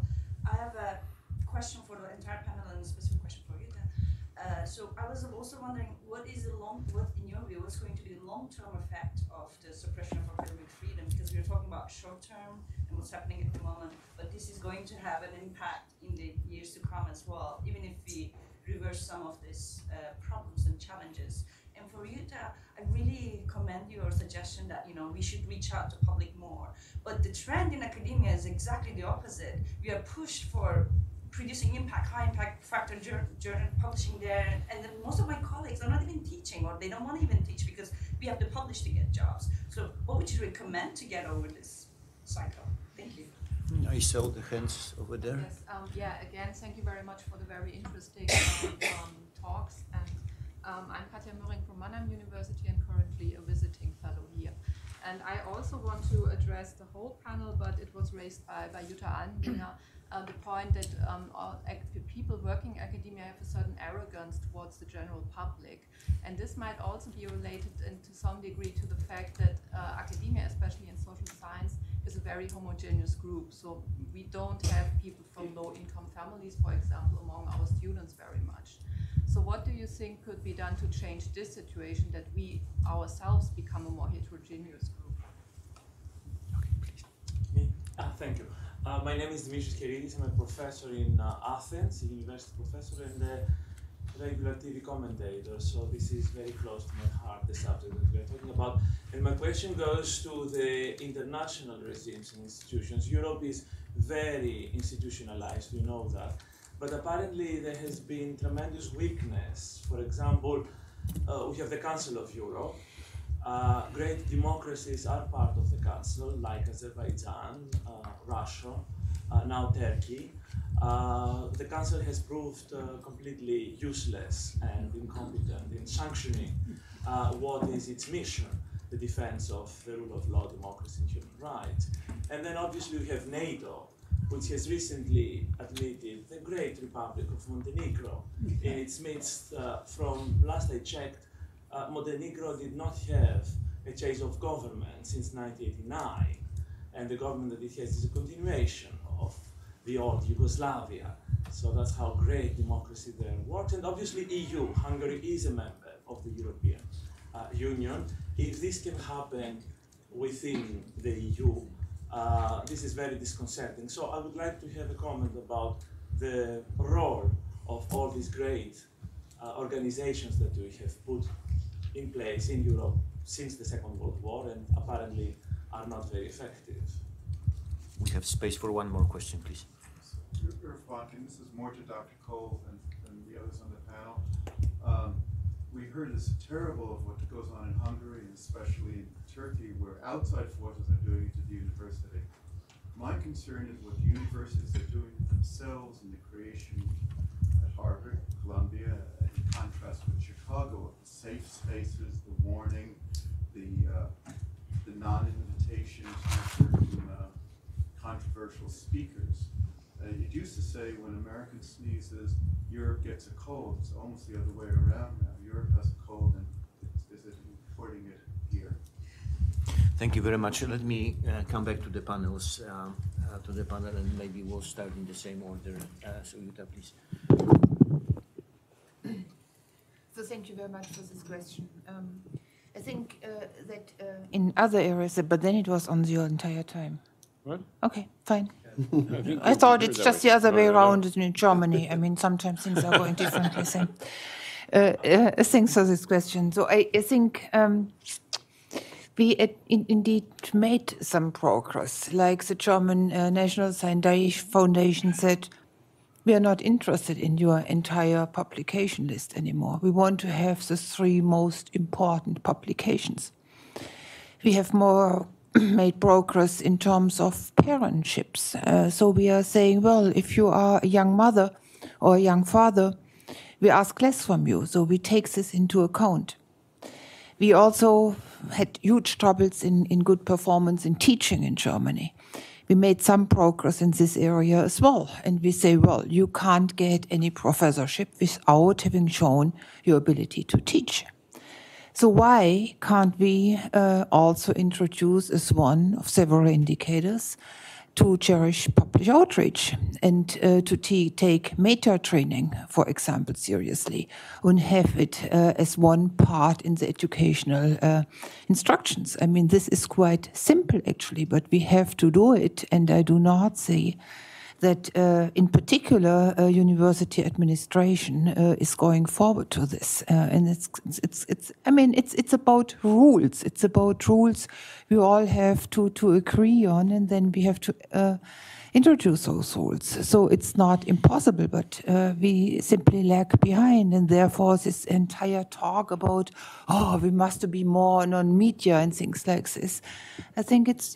Speaker 8: I have a question for the entire panel and a specific question for Jutta. So I was also wondering, what in your view, what's going to be the long-term effect of the suppression of academic freedom? Because we're talking about short-term and what's happening at the moment, but this is going to have an impact in the years to come as well, even if we reverse some of these problems and challenges. And for Jutta, I really commend your suggestion that we should reach out to public more. But the trend in academia is exactly the opposite. We are pushed for producing high impact factor journal publishing there, and then most of my colleagues are not even teaching, or they don't want to even teach because we have to publish to get jobs. So what would you recommend to get over this cycle? Thank you.
Speaker 1: I saw the hands over there.
Speaker 9: Yes, again, thank you very much for the very interesting talks. And I'm Katja Möhring from Mannheim University and currently a visiting fellow here. And I also want to address the whole panel, but it was raised by Jutta Andinger, the point that people working in academia have a certain arrogance towards the general public. And this might also be related to some degree to the fact that academia, especially in social science, is a very homogeneous group. So we don't have people from low-income families, for example, among our students very much. So what do you think could be done to change this situation, that we ourselves become a more heterogeneous group?
Speaker 1: Okay, please.
Speaker 10: Me? Thank you. My name is Dimitris Keridis. I'm a professor in Athens, a university professor, and a regular TV commentator. So this is very close to my heart, the subject that we are talking about. And my question goes to the international regimes and institutions. Europe is very institutionalized, we know that. But apparently there has been tremendous weakness. For example, we have the Council of Europe. Great democracies are part of the Council, like Azerbaijan, Russia, now Turkey. The Council has proved completely useless and incompetent in sanctioning what is its mission, the defense of the rule of law, democracy, and human rights. And then obviously we have NATO, which has recently admitted the great Republic of Montenegro in its midst. From last I checked, Montenegro did not have a change of government since 1989, and the government that it has is a continuation of the old Yugoslavia. So that's how great democracy there works. And obviously EU, Hungary is a member of the European Union. If this can happen within the EU, this is very disconcerting. So I would like to have a comment about the role of all these great organizations that we have put in place in Europe since the Second World War and apparently are not very effective.
Speaker 1: We have space for one more question, please.
Speaker 2: And this is more to Dr. Cole than the others on the panel. We heard this terrible of what goes on in Hungary, and especially in Turkey, where outside forces are doing it to the university. My concern is what the universities are doing themselves in the creation at Harvard, Columbia, in contrast with Chicago, of the safe spaces, the warning, the non-invitation to certain controversial speakers. It used to say when America sneezes, Europe gets a cold. It's almost the other way around now. Europe has a cold and is importing it here.
Speaker 1: Thank you very much. Let me come back to the panels, and maybe we'll start in the same order. So Jutta, please.
Speaker 4: So thank you very much for this question. I think that in other areas, but then it was on the entire time.
Speaker 5: What?
Speaker 4: Okay, fine.
Speaker 5: I
Speaker 4: thought it's just the other way around in Germany. I mean, sometimes things are going differently. So, thanks for this question. So I think we indeed made some progress. Like the German National Scientific Foundation said, we are not interested in your entire publication list anymore. We want to have the 3 most important publications. We have more made progress in terms of parentships. So we are saying, well, if you are a young mother or a young father, we ask less from you. So we take this into account. We also had huge troubles in good performance in teaching in Germany. We made some progress in this area as well. And we say, well, you can't get any professorship without having shown your ability to teach. So why can't we also introduce as one of several indicators to cherish public outreach and to take meta training, for example, seriously, and have it as one part in the educational instructions? I mean, this is quite simple, actually, but we have to do it. And I do not say that in particular university administration is going forward to this, and it's about rules. It's about rules we all have to agree on, and then we have to introduce those rules. So it's not impossible, but we simply lag behind, and therefore this entire talk about we must be more on media and things like this, I think it's.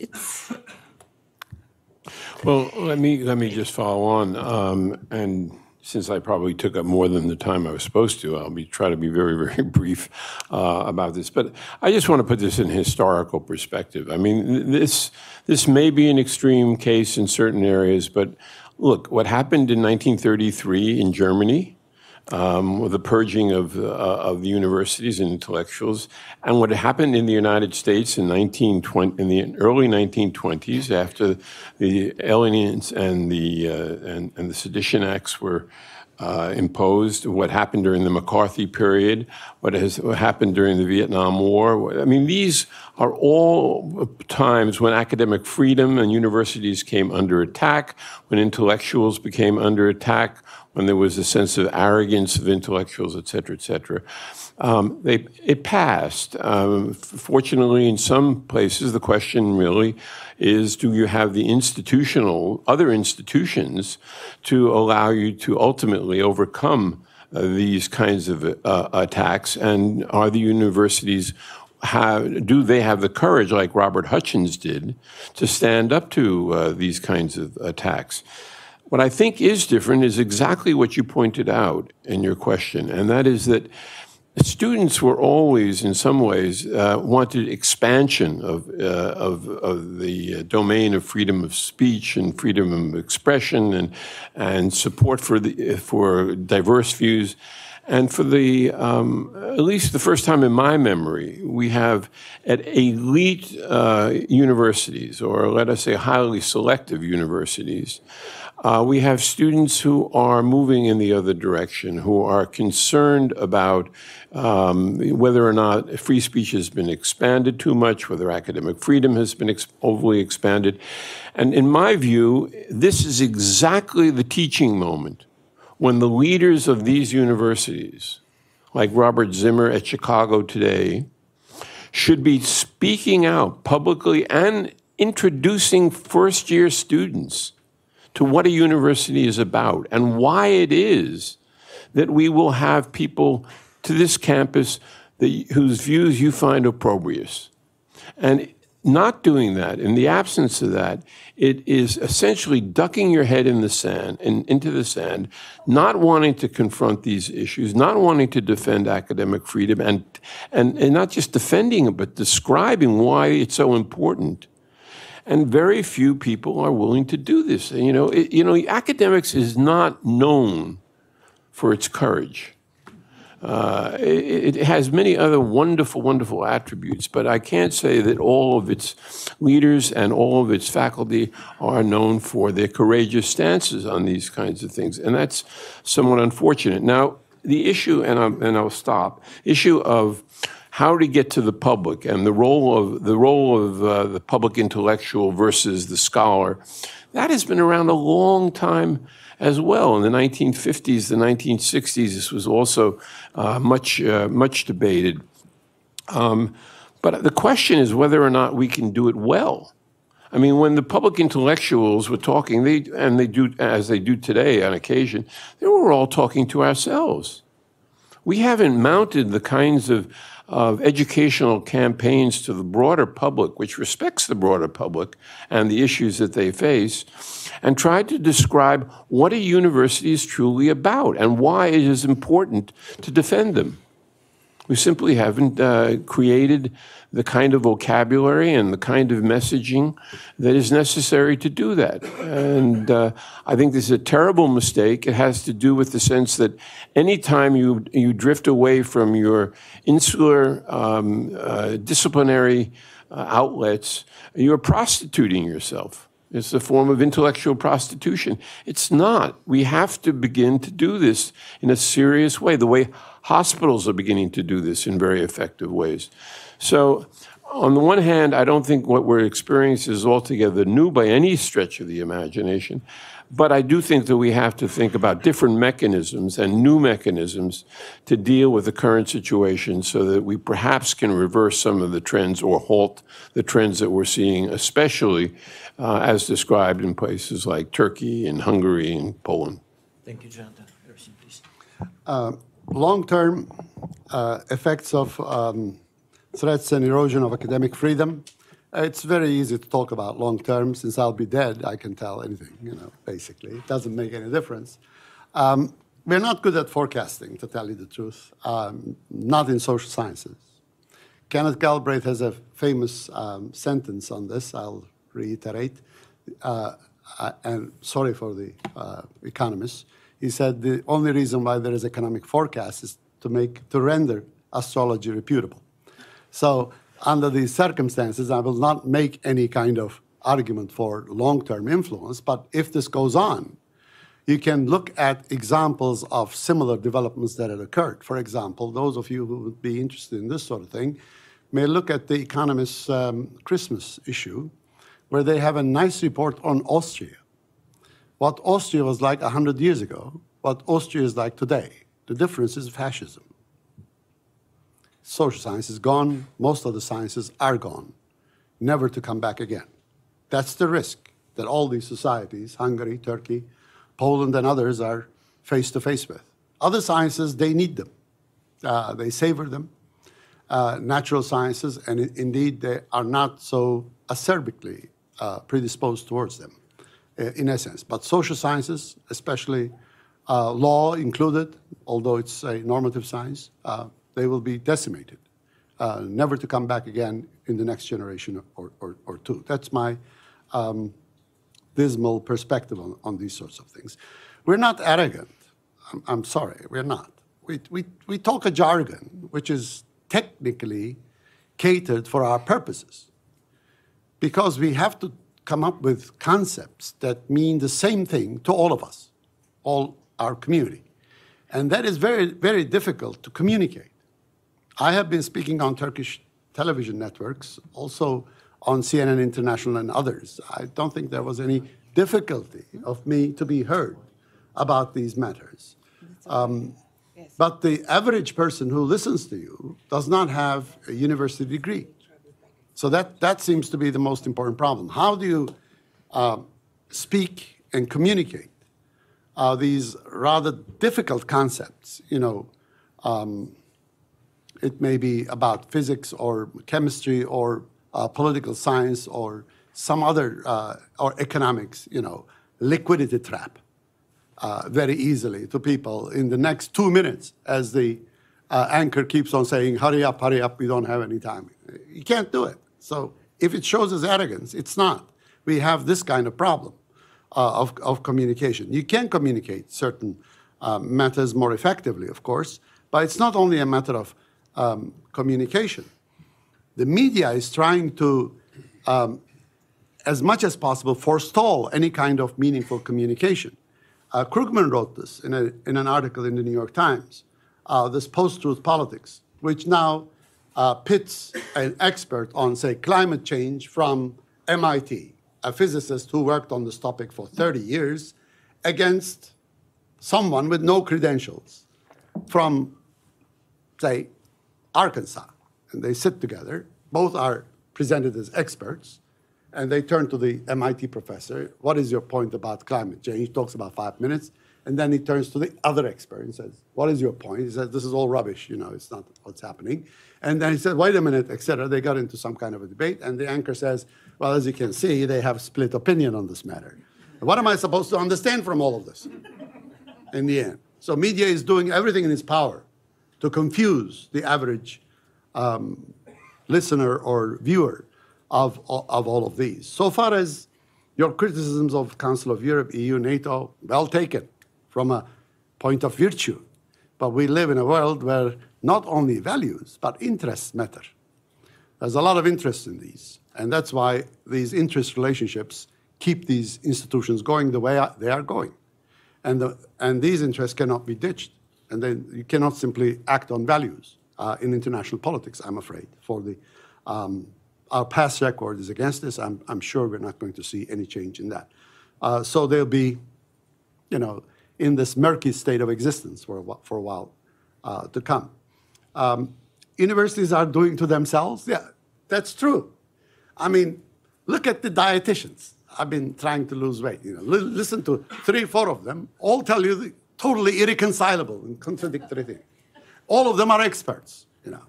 Speaker 5: Well, let me just follow on, and since I probably took up more than the time I was supposed to, I'll try to be very, very brief about this. But I just want to put this in historical perspective. I mean, this may be an extreme case in certain areas, but look, what happened in 1933 in Germany, with the purging of the universities and intellectuals, and what happened in the United States in the early 1920s after the Aliens and the Sedition Acts were imposed, what happened during the McCarthy period, what happened during the Vietnam War. I mean, these are all times when academic freedom and universities came under attack, when intellectuals became under attack, when there was a sense of arrogance of intellectuals, et cetera, et cetera. It passed. Fortunately, in some places, the question really is, do you have the other institutions to allow you to ultimately overcome these kinds of attacks? And are the universities, do they have the courage, like Robert Hutchins did, to stand up to these kinds of attacks? What I think is different is exactly what you pointed out in your question, and that is that students were always, in some ways, wanted expansion of the domain of freedom of speech and freedom of expression and support for diverse views. And for at least the first time in my memory, we have at elite universities, or let us say highly selective universities, we have students who are moving in the other direction, who are concerned about whether or not free speech has been expanded too much, whether academic freedom has been overly expanded. And in my view, this is exactly the teaching moment when the leaders of these universities, like Robert Zimmer at Chicago today, should be speaking out publicly and introducing first-year students to what a university is about and why it is that we will have people to this campus whose views you find opprobrious. And not doing that, in the absence of that, it is essentially ducking your head in the sand and into the sand, not wanting to confront these issues, not wanting to defend academic freedom, and not just defending it, but describing why it's so important. And very few people are willing to do this. Academics is not known for its courage. It has many other wonderful, wonderful attributes, but I can't say that all of its leaders and all of its faculty are known for their courageous stances on these kinds of things, and that's somewhat unfortunate. Now, the issue, and I'll stop, issue of how to get to the public and the role of the public intellectual versus the scholar, that has been around a long time as well. In the 1950s, the 1960s, this was also much debated. But the question is whether or not we can do it well. I mean, when the public intellectuals were talking, they do, as they do today on occasion, they were all talking to ourselves. We haven't mounted the kinds of educational campaigns to the broader public, which respects the broader public and the issues that they face, and tried to describe what a university is truly about and why it is important to defend them. We simply haven't created the kind of vocabulary and the kind of messaging that is necessary to do that. And I think this is a terrible mistake. It has to do with the sense that anytime you drift away from your insular disciplinary outlets, you're prostituting yourself. It's a form of intellectual prostitution. It's not. We have to begin to do this in a serious way, the way hospitals are beginning to do this in very effective ways. So on the one hand, I don't think what we're experiencing is altogether new by any stretch of the imagination, but I do think that we have to think about different mechanisms and new mechanisms to deal with the current situation so that we perhaps can reverse some of the trends or halt the trends that we're seeing, especially as described in places like Turkey and Hungary and Poland.
Speaker 1: Thank you, Jonathan. Ersin, please.
Speaker 6: Long-term effects of threats and erosion of academic freedom. It's very easy to talk about long-term. Since I'll be dead, I can tell anything, basically. It doesn't make any difference. We're not good at forecasting, to tell you the truth, not in social sciences. Kenneth Galbraith has a famous sentence on this, I'll reiterate, and sorry for the economists. He said the only reason why there is economic forecast is to render astrology reputable. So under these circumstances, I will not make any kind of argument for long-term influence, but if this goes on, you can look at examples of similar developments that have occurred. For example, those of you who would be interested in this sort of thing may look at the Economist's Christmas issue, where they have a nice report on Austria. What Austria was like 100 years ago, what Austria is like today. The difference is fascism. Social science is gone. Most of the sciences are gone, never to come back again. That's the risk that all these societies, Hungary, Turkey, Poland, and others are face-to-face with. Other sciences, they need them. They savor them. Natural sciences, and indeed, they are not so acerbically predisposed towards them, in essence. But social sciences, especially law included, although it's a normative science, they will be decimated, never to come back again in the next generation or two. That's my dismal perspective on these sorts of things. We're not arrogant. I'm sorry, we're not. We talk a jargon which is technically catered for our purposes, because we have to come up with concepts that mean the same thing to all of us, all our community. And that is very, very difficult to communicate. I have been speaking on Turkish television networks, also on CNN International and others. I don't think there was any difficulty of me to be heard about these matters. But the average person who listens to you does not have a university degree. So that seems to be the most important problem. How do you speak and communicate these rather difficult concepts? It may be about physics or chemistry or political science or some other, or economics, liquidity trap very easily to people in the next 2 minutes as the anchor keeps on saying, hurry up, we don't have any time. You can't do it. So if it shows as arrogance, it's not. We have this kind of problem of communication. You can communicate certain matters more effectively, of course, but it's not only a matter of communication. The media is trying to, as much as possible, forestall any kind of meaningful communication. Krugman wrote this in an article in the New York Times, this post-truth politics, which now pits an expert on, say, climate change from MIT, a physicist who worked on this topic for 30 years, against someone with no credentials from, say, Arkansas. And they sit together. Both are presented as experts. And they turn to the MIT professor. What is your point about climate change? He talks about 5 minutes. And then he turns to the other expert and says, what is your point? He says, this is all rubbish. You know, it's not what's happening. And then he said, wait a minute, et cetera. They got into some kind of a debate. And the anchor says, well, as you can see, they have split opinion on this matter. What am I supposed to understand from all of this in the end? So media is doing everything in its power to confuse the average listener or viewer of all of these. So far as your criticisms of Council of Europe, EU, NATO, well taken from a point of virtue. But we live in a world where not only values, but interests matter. There's a lot of interest in these. And that's why these interest relationships keep these institutions going the way they are going. And these interests cannot be ditched. And then you cannot simply act on values in international politics, I'm afraid. Our past record is against this. I'm sure we're not going to see any change in that. So they'll be, you know, in this murky state of existence for a while to come. Universities are doing to themselves? Yeah, that's true. I mean, look at the dietitians. I've been trying to lose weight. You know, listen to 3 or 4 of them, all tell you the totally irreconcilable and contradictory things. All of them are experts, you know.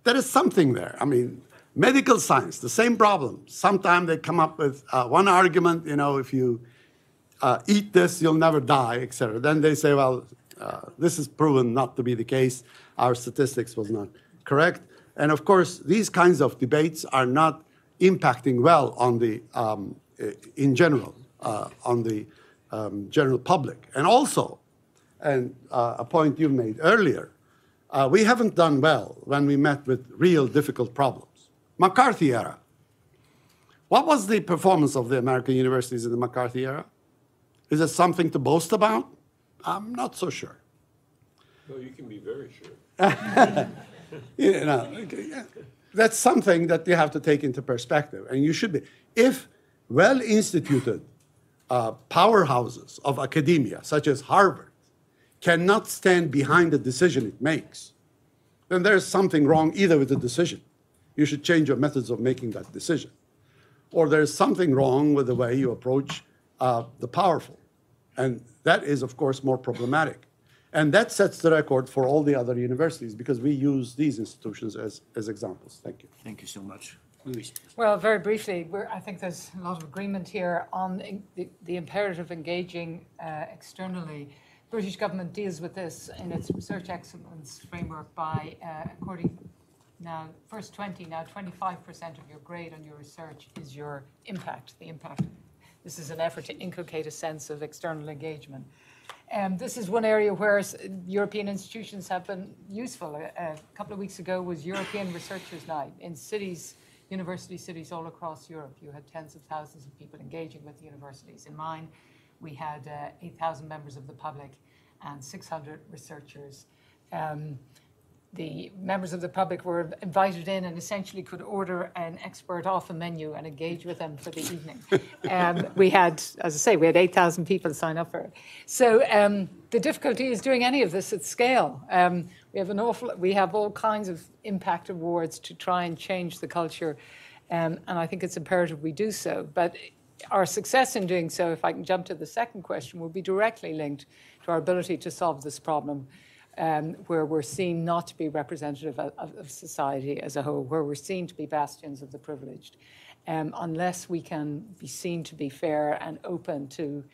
Speaker 6: There is something there. I mean, medical science, the same problem. Sometimes they come up with one argument, you know, if you eat this, you'll never die, et cetera. Then they say, well, this is proven not to be the case. Our statistics was not correct. And of course, these kinds of debates are not impacting well on the, in general, on the general public. And also, and a point you made earlier, we haven't done well when we met with real difficult problems. McCarthy era. What was the performance of the American universities in the McCarthy era? Is it something to boast about? I'm not so sure.
Speaker 5: No, you can be very sure.
Speaker 6: You know, that's something that you have to take into perspective, and you should be. If well-instituted powerhouses of academia, such as Harvard, cannot stand behind the decision it makes, then there's something wrong either with the decision. You should change your methods of making that decision. Or there's something wrong with the way you approach the powerful. And that is, of course, more problematic. And that sets the record for all the other universities because we use these institutions as examples. Thank you.
Speaker 1: Thank you so much. Luis.
Speaker 7: Well, very briefly, I think there's a lot of agreement here on the imperative of engaging externally. The British government deals with this in its research excellence framework by, according now, first 20, now 25% of your grade on your research is your impact, the impact. This is an effort to inculcate a sense of external engagement. This is one area where European institutions have been useful. A couple of weeks ago was European Researchers' Night in cities, university cities all across Europe. You had tens of thousands of people engaging with the universities. In mine, we had 8,000 members of the public and 600 researchers. The members of the public were invited in and essentially could order an expert off a menu and engage with them for the evening. We had, as I say, we had 8,000 people sign up for it. So the difficulty is doing any of this at scale. We have all kinds of impact awards to try and change the culture, and I think it's imperative we do so. But our success in doing so, if I can jump to the second question, will be directly linked to our ability to solve this problem. Where we're seen not to be representative of society as a whole, where we're seen to be bastions of the privileged. Unless we can be seen to be fair and open to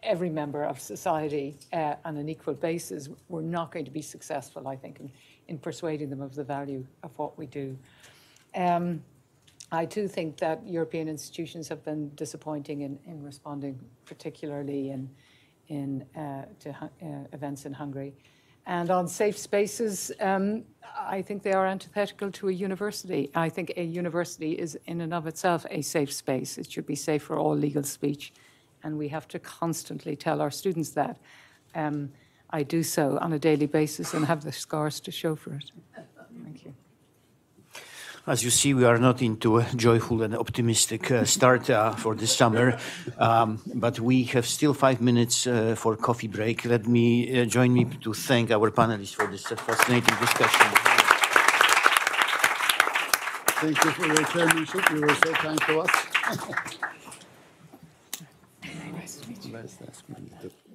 Speaker 7: every member of society on an equal basis, we're not going to be successful, I think, in persuading them of the value of what we do. I do think that European institutions have been disappointing in responding, particularly to events in Hungary. And on safe spaces, I think they are antithetical to a university. I think a university is in and of itself a safe space. It should be safe for all legal speech. And we have to constantly tell our students that. I do so on a daily basis and have the scars to show for it. Thank you.
Speaker 1: As you see, we are not into a joyful and optimistic start for this summer, but we have still 5 minutes for coffee break. Let me join me to thank our panelists for this fascinating discussion.
Speaker 6: Thank you for your chairmanship. You were so kind to us.
Speaker 4: Nice to meet you.
Speaker 6: Nice to meet you.